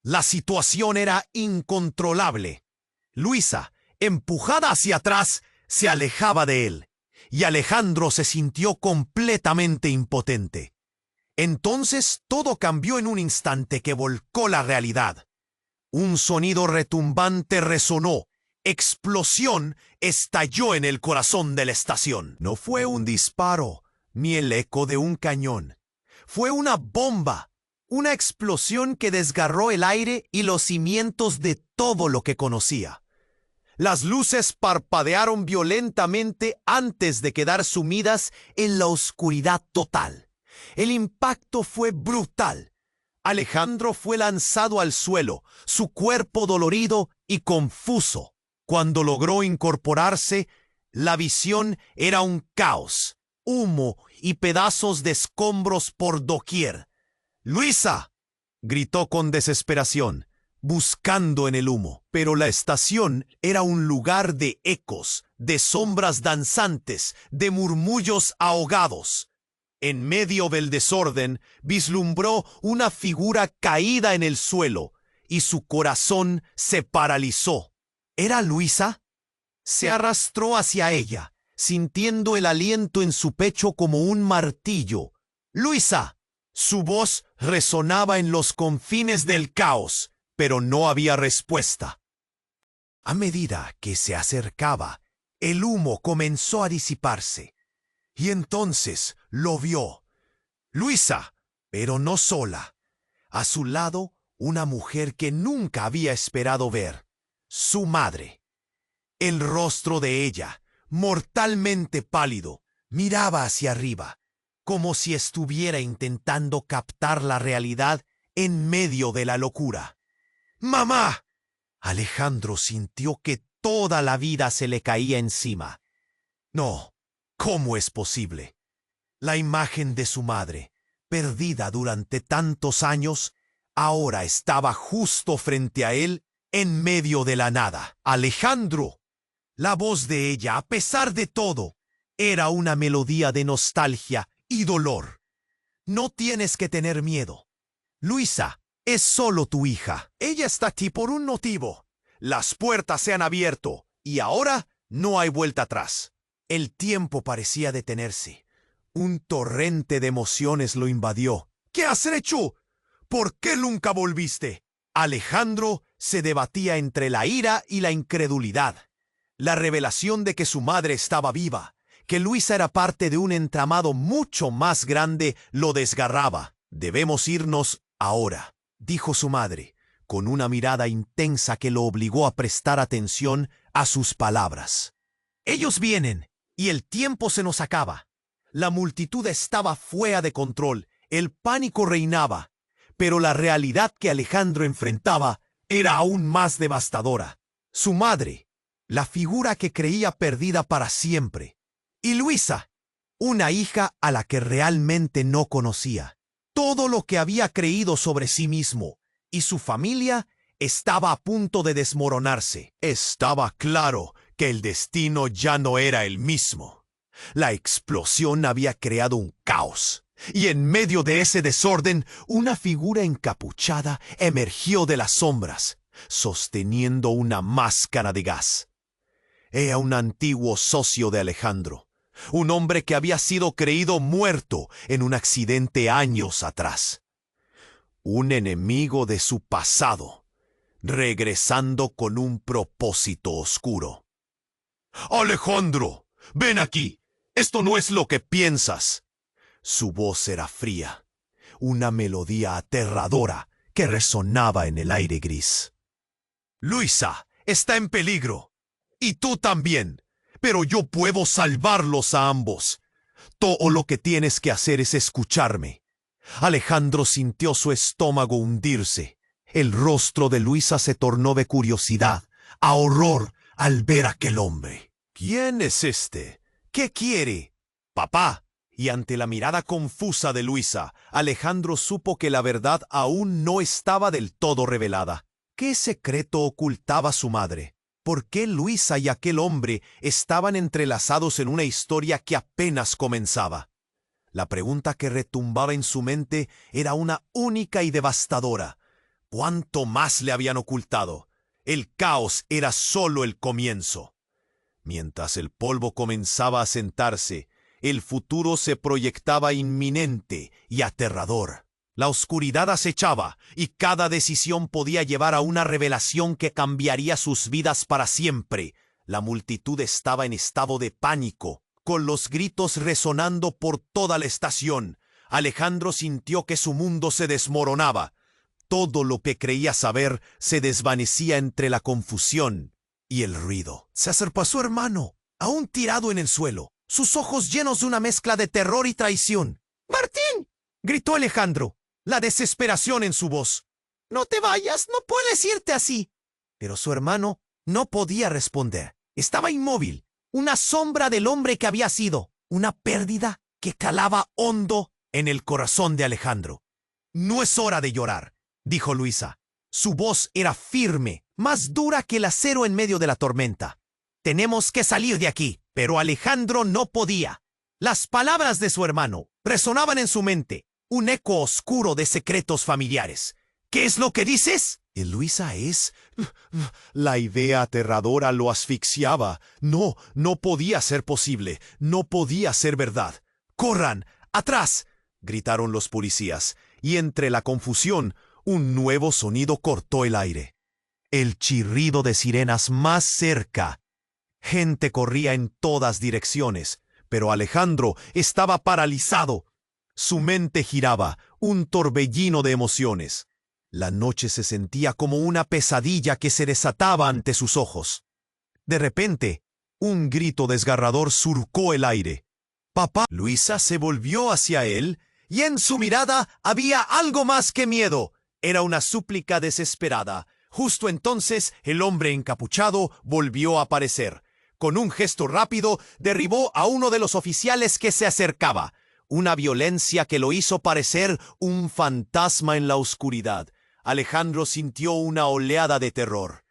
A: La situación era incontrolable. Luisa, empujada hacia atrás, se alejaba de él, y Alejandro se sintió completamente impotente. Entonces todo cambió en un instante que volcó la realidad. Un sonido retumbante resonó. Explosión estalló en el corazón de la estación. No fue un disparo, ni el eco de un cañón. Fue una bomba, una explosión que desgarró el aire y los cimientos de todo lo que conocía. Las luces parpadearon violentamente antes de quedar sumidas en la oscuridad total. El impacto fue brutal. Alejandro fue lanzado al suelo, su cuerpo dolorido y confuso. Cuando logró incorporarse, la visión era un caos, humo y pedazos de escombros por doquier. ¡Luisa!, gritó con desesperación, buscando en el humo. Pero la estación era un lugar de ecos, de sombras danzantes, de murmullos ahogados. En medio del desorden, vislumbró una figura caída en el suelo, y su corazón se paralizó. ¿Era Luisa? Se arrastró hacia ella, sintiendo el aliento en su pecho como un martillo. ¡Luisa! Su voz resonaba en los confines del caos, pero no había respuesta. A medida que se acercaba, el humo comenzó a disiparse, y entonces lo vio. Luisa, pero no sola. A su lado, una mujer que nunca había esperado ver. Su madre. El rostro de ella, mortalmente pálido, miraba hacia arriba, como si estuviera intentando captar la realidad en medio de la locura. ¡Mamá! Alejandro sintió que toda la vida se le caía encima. No, ¿cómo es posible? La imagen de su madre, perdida durante tantos años, ahora estaba justo frente a él, en medio de la nada. ¡Alejandro! La voz de ella, a pesar de todo, era una melodía de nostalgia y dolor. No tienes que tener miedo. Luisa es solo tu hija. Ella está aquí por un motivo. Las puertas se han abierto y ahora no hay vuelta atrás. El tiempo parecía detenerse. Un torrente de emociones lo invadió. ¿Qué has hecho? ¿Por qué nunca volviste? Alejandro se debatía entre la ira y la incredulidad. La revelación de que su madre estaba viva, que Luisa era parte de un entramado mucho más grande, lo desgarraba. Debemos irnos ahora, dijo su madre, con una mirada intensa que lo obligó a prestar atención a sus palabras. Ellos vienen, y el tiempo se nos acaba. La multitud estaba fuera de control, el pánico reinaba, pero la realidad que Alejandro enfrentaba era aún más devastadora. Su madre, la figura que creía perdida para siempre. Y Luisa, una hija a la que realmente no conocía. Todo lo que había creído sobre sí mismo y su familia estaba a punto de desmoronarse. Estaba claro que el destino ya no era el mismo. La explosión había creado un caos, y en medio de ese desorden, una figura encapuchada emergió de las sombras, sosteniendo una máscara de gas. Era un antiguo socio de Alejandro, un hombre que había sido creído muerto en un accidente años atrás. Un enemigo de su pasado, regresando con un propósito oscuro. «Alejandro, ven aquí. Esto no es lo que piensas». Su voz era fría, una melodía aterradora que resonaba en el aire gris. «Luisa está en peligro. Y tú también. Pero yo puedo salvarlos a ambos. Todo lo que tienes que hacer es escucharme». Alejandro sintió su estómago hundirse. El rostro de Luisa se tornó de curiosidad a horror al ver a aquel hombre. «¿Quién es este? ¿Qué quiere? Papá». Y ante la mirada confusa de Luisa, Alejandro supo que la verdad aún no estaba del todo revelada. ¿Qué secreto ocultaba su madre? ¿Por qué Luisa y aquel hombre estaban entrelazados en una historia que apenas comenzaba? La pregunta que retumbaba en su mente era una única y devastadora. ¿Cuánto más le habían ocultado? El caos era solo el comienzo. Mientras el polvo comenzaba a sentarse, el futuro se proyectaba inminente y aterrador. La oscuridad acechaba, y cada decisión podía llevar a una revelación que cambiaría sus vidas para siempre. La multitud estaba en estado de pánico, con los gritos resonando por toda la estación. Alejandro sintió que su mundo se desmoronaba. Todo lo que creía saber se desvanecía entre la confusión y el ruido. Se acercó a su hermano, aún tirado en el suelo, sus ojos llenos de una mezcla de terror y traición. «¡Martín!», gritó Alejandro, la desesperación en su voz. «No te vayas, no puedes irte así». Pero su hermano no podía responder. Estaba inmóvil, una sombra del hombre que había sido, una pérdida que calaba hondo en el corazón de Alejandro. «No es hora de llorar», dijo Luisa. Su voz era firme, más dura que el acero en medio de la tormenta. «Tenemos que salir de aquí». Pero Alejandro no podía. Las palabras de su hermano resonaban en su mente, un eco oscuro de secretos familiares. «¿Qué es lo que dices?». «¿Y Luisa es...?» La idea aterradora lo asfixiaba. No podía ser posible. No podía ser verdad. «¡Corran! ¡Atrás!», gritaron los policías, y entre la confusión, un nuevo sonido cortó el aire. El chirrido de sirenas más cerca. Gente corría en todas direcciones, pero Alejandro estaba paralizado. Su mente giraba, un torbellino de emociones. La noche se sentía como una pesadilla que se desataba ante sus ojos. De repente, un grito desgarrador surcó el aire. «¡Papá!». Luisa se volvió hacia él, y en su mirada había algo más que miedo. Era una súplica desesperada. Justo entonces, el hombre encapuchado volvió a aparecer. Con un gesto rápido, derribó a uno de los oficiales que se acercaba. Una violencia que lo hizo parecer un fantasma en la oscuridad. Alejandro sintió una oleada de terror.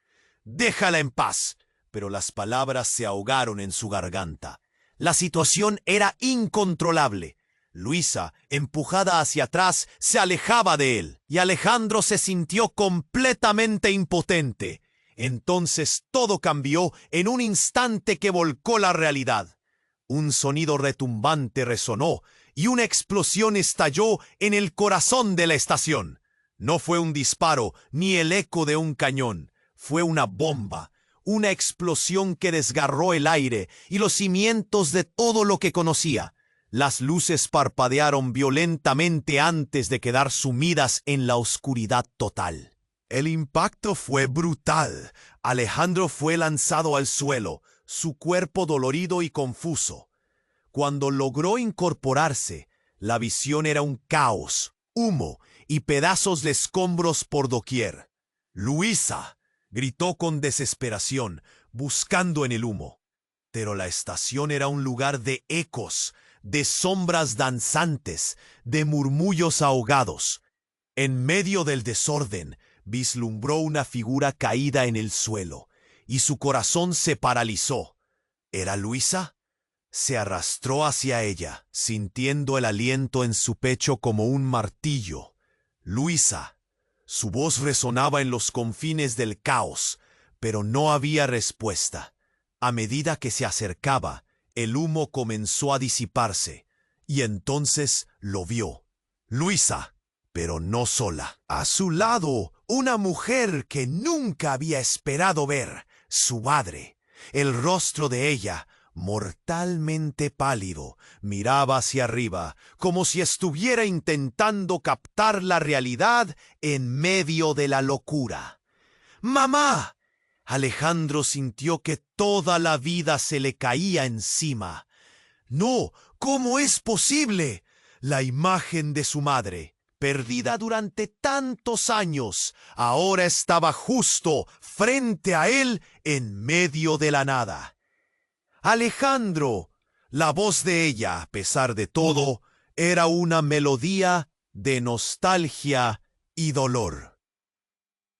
A: «Déjala en paz». Pero las palabras se ahogaron en su garganta. La situación era incontrolable. Luisa, empujada hacia atrás, se alejaba de él, y Alejandro se sintió completamente impotente. Entonces todo cambió en un instante que volcó la realidad. Un sonido retumbante resonó y una explosión estalló en el corazón de la estación. No fue un disparo ni el eco de un cañón. Fue una bomba, una explosión que desgarró el aire y los cimientos de todo lo que conocía. Las luces parpadearon violentamente antes de quedar sumidas en la oscuridad total. El impacto fue brutal. Alejandro fue lanzado al suelo, su cuerpo dolorido y confuso. Cuando logró incorporarse, la visión era un caos, humo y pedazos de escombros por doquier. «¡Luisa!», gritó con desesperación, buscando en el humo. Pero la estación era un lugar de ecos, de sombras danzantes, de murmullos ahogados. En medio del desorden, vislumbró una figura caída en el suelo, y su corazón se paralizó. ¿Era Luisa? Se arrastró hacia ella, sintiendo el aliento en su pecho como un martillo. Luisa. Su voz resonaba en los confines del caos, pero no había respuesta. A medida que se acercaba, el humo comenzó a disiparse, y entonces lo vio. Luisa, pero no sola. A su lado, una mujer que nunca había esperado ver, su madre. El rostro de ella, mortalmente pálido, miraba hacia arriba, como si estuviera intentando captar la realidad en medio de la locura. ¡Mamá! Alejandro sintió que toda la vida se le caía encima. No, ¿cómo es posible? La imagen de su madre, perdida durante tantos años, ahora estaba justo frente a él en medio de la nada. Alejandro. La voz de ella, a pesar de todo, era una melodía de nostalgia y dolor.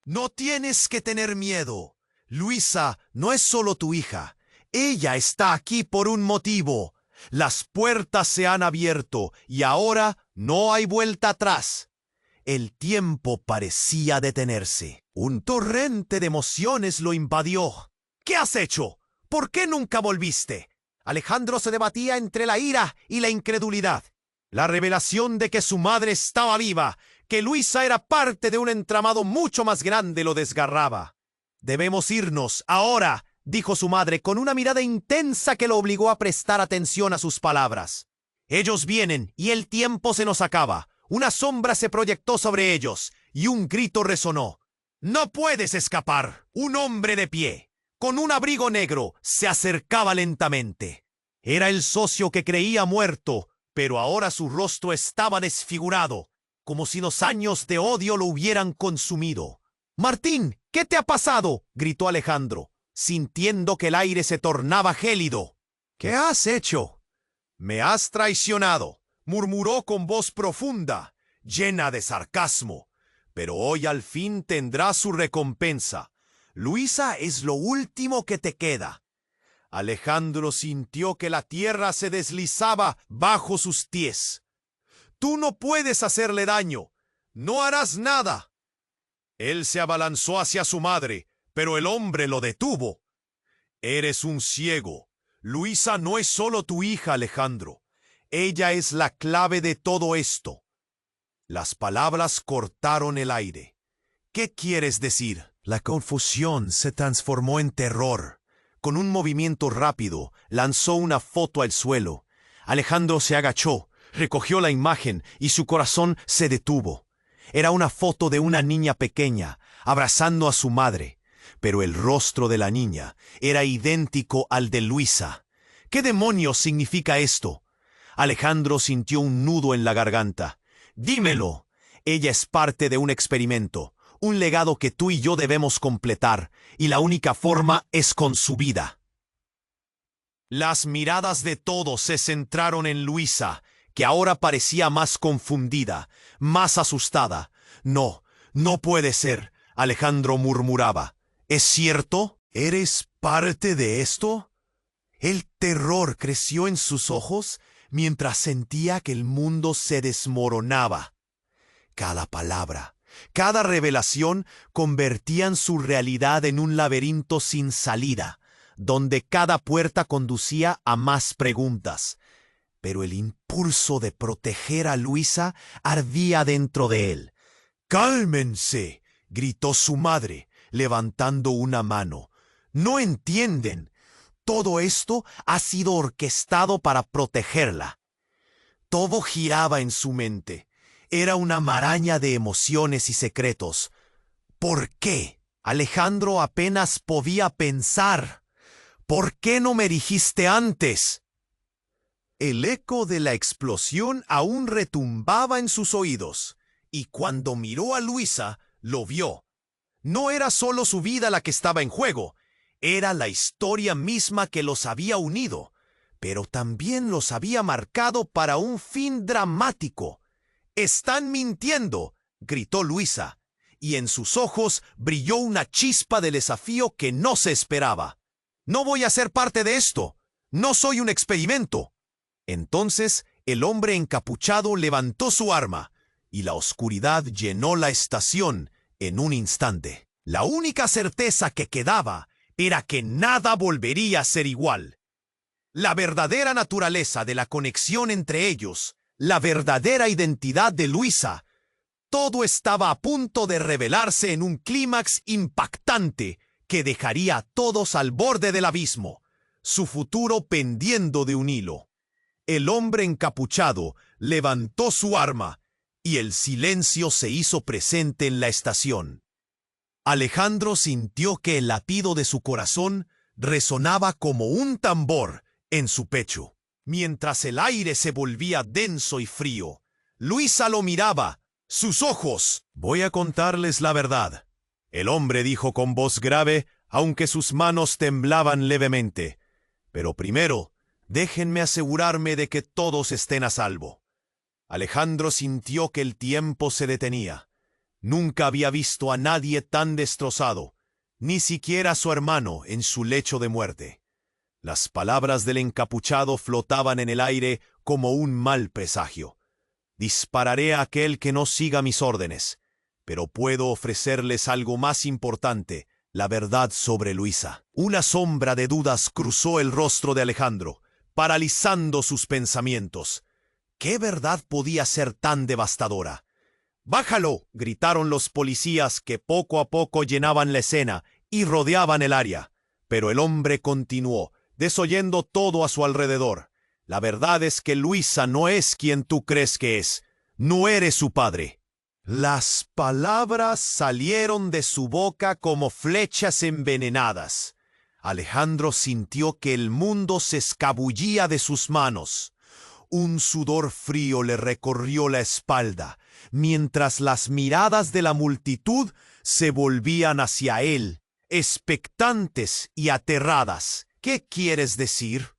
A: No tienes que tener miedo. Luisa no es solo tu hija. Ella está aquí por un motivo. Las puertas se han abierto y ahora no hay vuelta atrás. El tiempo parecía detenerse. Un torrente de emociones lo invadió. ¿Qué has hecho? ¿Por qué nunca volviste? Alejandro se debatía entre la ira y la incredulidad. La revelación de que su madre estaba viva, que Luisa era parte de un entramado mucho más grande, lo desgarraba. «Debemos irnos, ahora», dijo su madre con una mirada intensa que lo obligó a prestar atención a sus palabras. «Ellos vienen y el tiempo se nos acaba». Una sombra se proyectó sobre ellos y un grito resonó. «¡No puedes escapar!». Un hombre de pie, con un abrigo negro, se acercaba lentamente. Era el socio que creía muerto, pero ahora su rostro estaba desfigurado, como si los años de odio lo hubieran consumido. «Martín, ¿qué te ha pasado?», gritó Alejandro, sintiendo que el aire se tornaba gélido. «¿Qué has hecho?». «Me has traicionado», murmuró con voz profunda, llena de sarcasmo. «Pero hoy al fin tendrás su recompensa. Luisa es lo último que te queda». Alejandro sintió que la tierra se deslizaba bajo sus pies. «Tú no puedes hacerle daño. No harás nada». Él se abalanzó hacia su madre, pero el hombre lo detuvo. «Eres un ciego. Luisa no es solo tu hija, Alejandro. Ella es la clave de todo esto». Las palabras cortaron el aire. «¿Qué quieres decir?». La confusión se transformó en terror. Con un movimiento rápido, lanzó una foto al suelo. Alejandro se agachó, recogió la imagen y su corazón se detuvo. Era una foto de una niña pequeña, abrazando a su madre, pero el rostro de la niña era idéntico al de Luisa. ¿Qué demonios significa esto? Alejandro sintió un nudo en la garganta. «Dímelo». «Ella es parte de un experimento, un legado que tú y yo debemos completar, y la única forma es con su vida». Las miradas de todos se centraron en Luisa, que ahora parecía más confundida, más asustada. «No, no puede ser», Alejandro murmuraba. «¿Es cierto? ¿Eres parte de esto?». El terror creció en sus ojos mientras sentía que el mundo se desmoronaba. Cada palabra, cada revelación convertían su realidad en un laberinto sin salida, donde cada puerta conducía a más preguntas. Pero el impulso de proteger a Luisa ardía dentro de él. «¡Cálmense!», gritó su madre, levantando una mano. «No entienden. Todo esto ha sido orquestado para protegerla». Todo giraba en su mente. Era una maraña de emociones y secretos. ¿Por qué? Alejandro apenas podía pensar. «¿Por qué no me dijiste antes?». El eco de la explosión aún retumbaba en sus oídos, y cuando miró a Luisa, lo vio. No era solo su vida la que estaba en juego, era la historia misma que los había unido. pero también los había marcado para un fin dramático. «¡Están mintiendo!», gritó Luisa, y en sus ojos brilló una chispa de desafío que no se esperaba. «No voy a ser parte de esto. No soy un experimento». Entonces el hombre encapuchado levantó su arma, y la oscuridad llenó la estación en un instante. La única certeza que quedaba era que nada volvería a ser igual. La verdadera naturaleza de la conexión entre ellos, la verdadera identidad de Luisa, todo estaba a punto de revelarse en un clímax impactante que dejaría a todos al borde del abismo, su futuro pendiendo de un hilo. El hombre encapuchado levantó su arma y el silencio se hizo presente en la estación. Alejandro sintió que el latido de su corazón resonaba como un tambor en su pecho. Mientras el aire se volvía denso y frío, Luisa lo miraba, sus ojos. «Voy a contarles la verdad», el hombre dijo con voz grave, aunque sus manos temblaban levemente. «Pero primero, déjenme asegurarme de que todos estén a salvo». Alejandro sintió que el tiempo se detenía. Nunca había visto a nadie tan destrozado, ni siquiera a su hermano en su lecho de muerte. Las palabras del encapuchado flotaban en el aire como un mal presagio. «Dispararé a aquel que no siga mis órdenes, pero puedo ofrecerles algo más importante, la verdad sobre Luisa». Una sombra de dudas cruzó el rostro de Alejandro, paralizando sus pensamientos. ¿Qué verdad podía ser tan devastadora? «¡Bájalo!», gritaron los policías que poco a poco llenaban la escena y rodeaban el área. Pero el hombre continuó, desoyendo todo a su alrededor. «La verdad es que Luisa no es quien tú crees que es. No eres su padre». Las palabras salieron de su boca como flechas envenenadas. Alejandro sintió que el mundo se escabullía de sus manos. Un sudor frío le recorrió la espalda, mientras las miradas de la multitud se volvían hacia él, expectantes y aterradas. «¿Qué quieres decir?».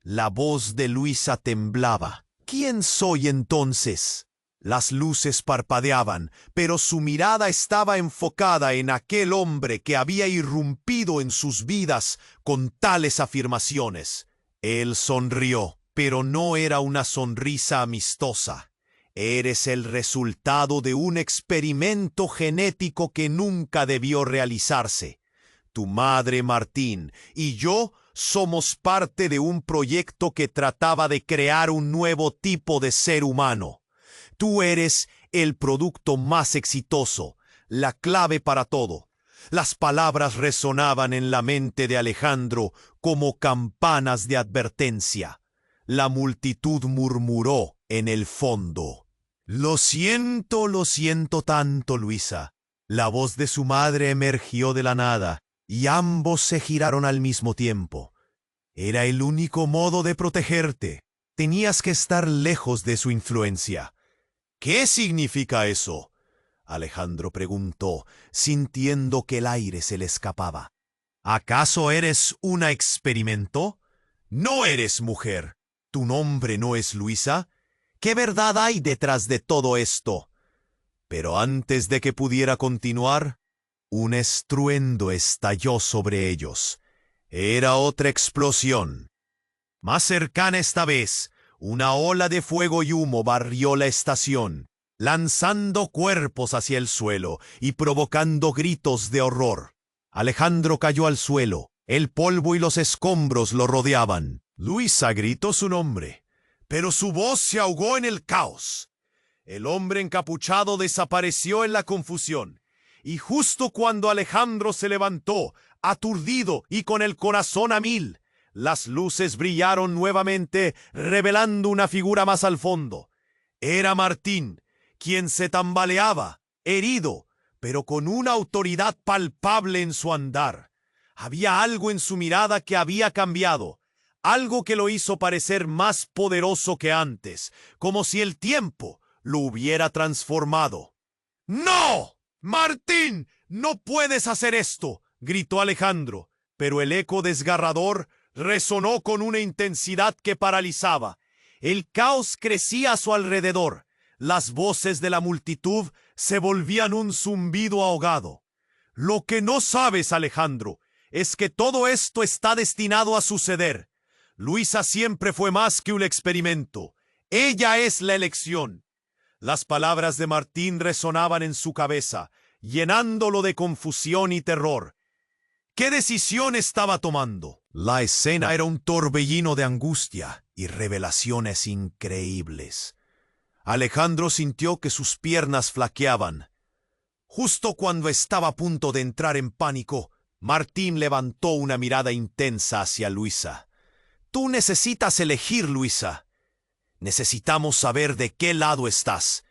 A: La voz de Luisa temblaba. «¿Quién soy entonces?». Las luces parpadeaban, pero su mirada estaba enfocada en aquel hombre que había irrumpido en sus vidas con tales afirmaciones. Él sonrió, pero no era una sonrisa amistosa. «Eres el resultado de un experimento genético que nunca debió realizarse. Tu madre, Martín, y yo somos parte de un proyecto que trataba de crear un nuevo tipo de ser humano. Tú eres el producto más exitoso, la clave para todo». Las palabras resonaban en la mente de Alejandro como campanas de advertencia. La multitud murmuró en el fondo. lo siento tanto, Luisa». La voz de su madre emergió de la nada, y ambos se giraron al mismo tiempo. «Era el único modo de protegerte. Tenías que estar lejos de su influencia». «¿Qué significa eso?», Alejandro preguntó, sintiendo que el aire se le escapaba. «¿Acaso eres un experimento? No eres mujer. ¿Tu nombre no es Luisa? ¿Qué verdad hay detrás de todo esto?». Pero antes de que pudiera continuar, un estruendo estalló sobre ellos. Era otra explosión. Más cercana esta vez, una ola de fuego y humo barrió la estación, lanzando cuerpos hacia el suelo y provocando gritos de horror. Alejandro cayó al suelo. El polvo y los escombros lo rodeaban. Luisa gritó su nombre, pero su voz se ahogó en el caos. El hombre encapuchado desapareció en la confusión, y justo cuando Alejandro se levantó, aturdido y con el corazón a mil, las luces brillaron nuevamente, revelando una figura más al fondo. Era Martín, quien se tambaleaba, herido, pero con una autoridad palpable en su andar. Había algo en su mirada que había cambiado, algo que lo hizo parecer más poderoso que antes, como si el tiempo lo hubiera transformado. «¡No! Martín, no puedes hacer esto», gritó Alejandro, pero el eco desgarrador resonó con una intensidad que paralizaba. El caos crecía a su alrededor. Las voces de la multitud se volvían un zumbido ahogado. Lo que no sabes, Alejandro, es que todo esto está destinado a suceder. Luisa siempre fue más que un experimento. Ella es la elección. Las palabras de Martín resonaban en su cabeza, llenándolo de confusión y terror. ¿Qué decisión estaba tomando? La escena era un torbellino de angustia y revelaciones increíbles. Alejandro sintió que sus piernas flaqueaban. Justo cuando estaba a punto de entrar en pánico, Martín levantó una mirada intensa hacia Luisa. Tú necesitas elegir, Luisa. Necesitamos saber de qué lado estás.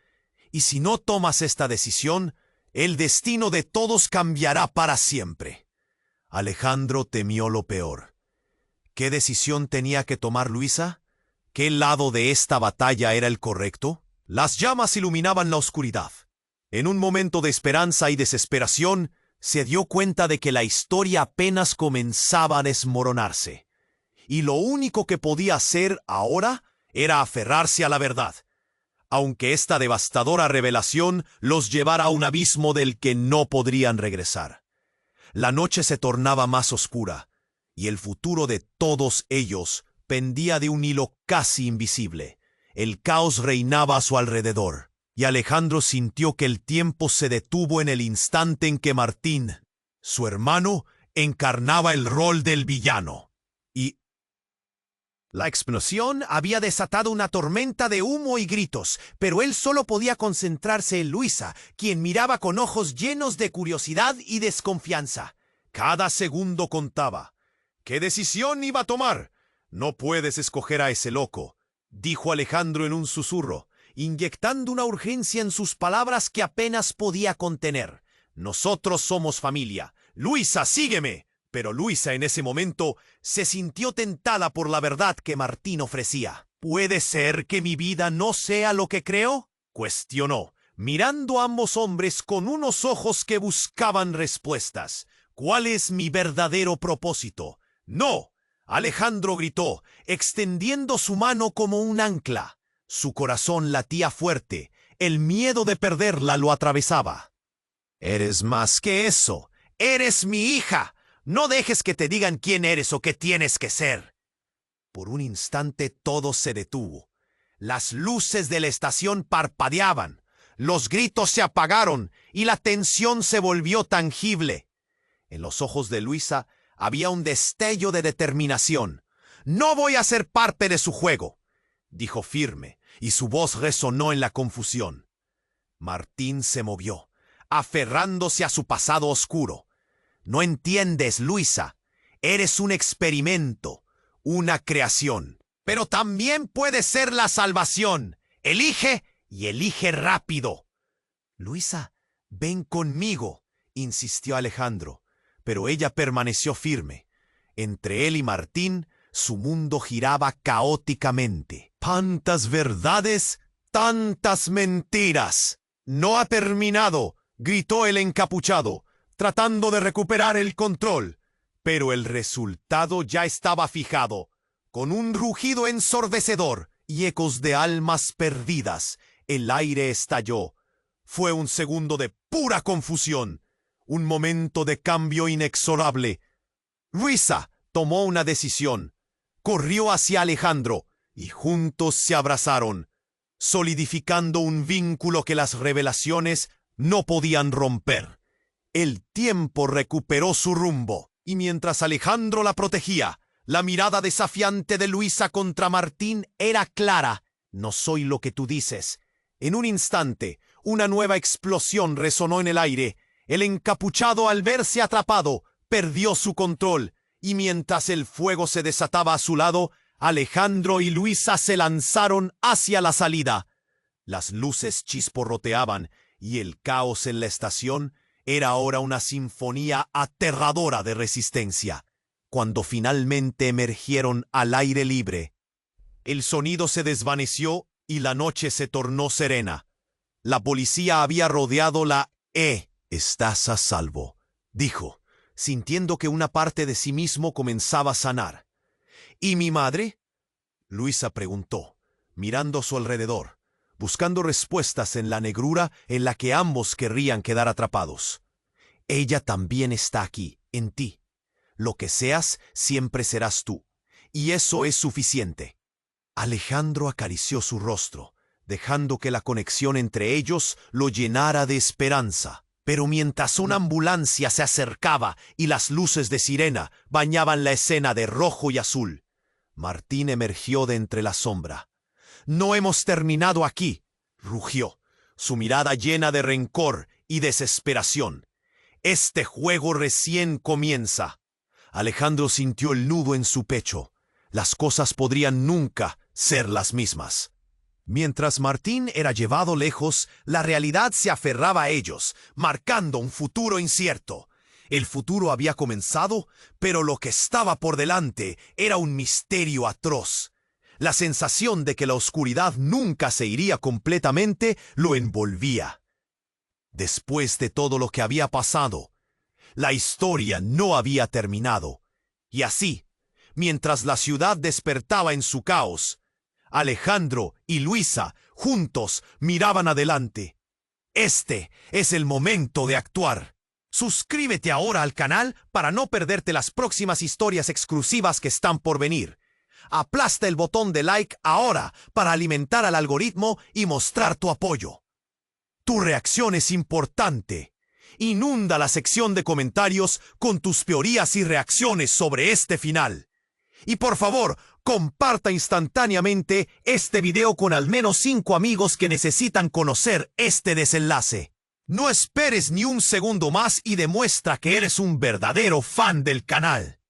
A: Y si no tomas esta decisión, el destino de todos cambiará para siempre. Alejandro temió lo peor. ¿Qué decisión tenía que tomar Luisa? ¿Qué lado de esta batalla era el correcto? Las llamas iluminaban la oscuridad. En un momento de esperanza y desesperación, se dio cuenta de que la historia apenas comenzaba a desmoronarse. Y lo único que podía hacer ahora era aferrarse a la verdad, aunque esta devastadora revelación los llevara a un abismo del que no podrían regresar. La noche se tornaba más oscura, y el futuro de todos ellos pendía de un hilo casi invisible. El caos reinaba a su alrededor, y Alejandro sintió que el tiempo se detuvo en el instante en que Martín, su hermano, encarnaba el rol del villano. Y la explosión había desatado una tormenta de humo y gritos, pero él solo podía concentrarse en Luisa, quien miraba con ojos llenos de curiosidad y desconfianza. Cada segundo contaba. ¿Qué decisión iba a tomar? No puedes escoger a ese loco, dijo Alejandro en un susurro, inyectando una urgencia en sus palabras que apenas podía contener. Nosotros somos familia. Luisa, sígueme. Pero Luisa en ese momento se sintió tentada por la verdad que Martín ofrecía. ¿Puede ser que mi vida no sea lo que creo?, cuestionó, mirando a ambos hombres con unos ojos que buscaban respuestas. ¿Cuál es mi verdadero propósito? ¡No! Alejandro gritó, extendiendo su mano como un ancla. Su corazón latía fuerte. El miedo de perderla lo atravesaba. Eres más que eso. Eres mi hija. No dejes que te digan quién eres o qué tienes que ser. Por un instante todo se detuvo. Las luces de la estación parpadeaban, los gritos se apagaron y la tensión se volvió tangible. En los ojos de Luisa había un destello de determinación. «No voy a ser parte de su juego», dijo firme, y su voz resonó en la confusión. Martín se movió, aferrándose a su pasado oscuro. «No entiendes, Luisa. Eres un experimento, una creación. Pero también puede ser la salvación. Elige y elige rápido». «Luisa, ven conmigo», insistió Alejandro, pero ella permaneció firme. Entre él y Martín, su mundo giraba caóticamente. «Tantas verdades, tantas mentiras». «No ha terminado», gritó el encapuchado, tratando de recuperar el control. Pero el resultado ya estaba fijado. Con un rugido ensordecedor y ecos de almas perdidas, el aire estalló. Fue un segundo de pura confusión, un momento de cambio inexorable. Luisa tomó una decisión. Corrió hacia Alejandro y juntos se abrazaron, solidificando un vínculo que las revelaciones no podían romper. El tiempo recuperó su rumbo, y mientras Alejandro la protegía, la mirada desafiante de Luisa contra Martín era clara. «No soy lo que tú dices». En un instante, una nueva explosión resonó en el aire. El encapuchado, al verse atrapado, perdió su control, y mientras el fuego se desataba a su lado, Alejandro y Luisa se lanzaron hacia la salida. Las luces chisporroteaban, y el caos en la estación era ahora una sinfonía aterradora de resistencia. Cuando finalmente emergieron al aire libre, el sonido se desvaneció y la noche se tornó serena. La policía había rodeado la «Estás a salvo», dijo, sintiendo que una parte de sí mismo comenzaba a sanar. ¿Y mi madre? Luisa preguntó, mirando a su alrededor, buscando respuestas en la negrura en la que ambos querrían quedar atrapados. Ella también está aquí, en ti. Lo que seas, siempre serás tú. Y eso es suficiente. Alejandro acarició su rostro, dejando que la conexión entre ellos lo llenara de esperanza. Pero mientras una ambulancia se acercaba y las luces de sirena bañaban la escena de rojo y azul, Martín emergió de entre la sombra. «No hemos terminado aquí», rugió, su mirada llena de rencor y desesperación. «Este juego recién comienza». Alejandro sintió el nudo en su pecho. Las cosas podrían nunca ser las mismas. Mientras Martín era llevado lejos, la realidad se aferraba a ellos, marcando un futuro incierto. El futuro había comenzado, pero lo que estaba por delante era un misterio atroz. La sensación de que la oscuridad nunca se iría completamente lo envolvía. Después de todo lo que había pasado, la historia no había terminado. Y así, mientras la ciudad despertaba en su caos, Alejandro y Luisa juntos miraban adelante. Este es el momento de actuar. Suscríbete ahora al canal para no perderte las próximas historias exclusivas que están por venir. Aplasta el botón de like ahora para alimentar al algoritmo y mostrar tu apoyo. Tu reacción es importante. Inunda la sección de comentarios con tus teorías y reacciones sobre este final. Y por favor, comparta instantáneamente este video con al menos 5 amigos que necesitan conocer este desenlace. No esperes ni un segundo más y demuestra que eres un verdadero fan del canal.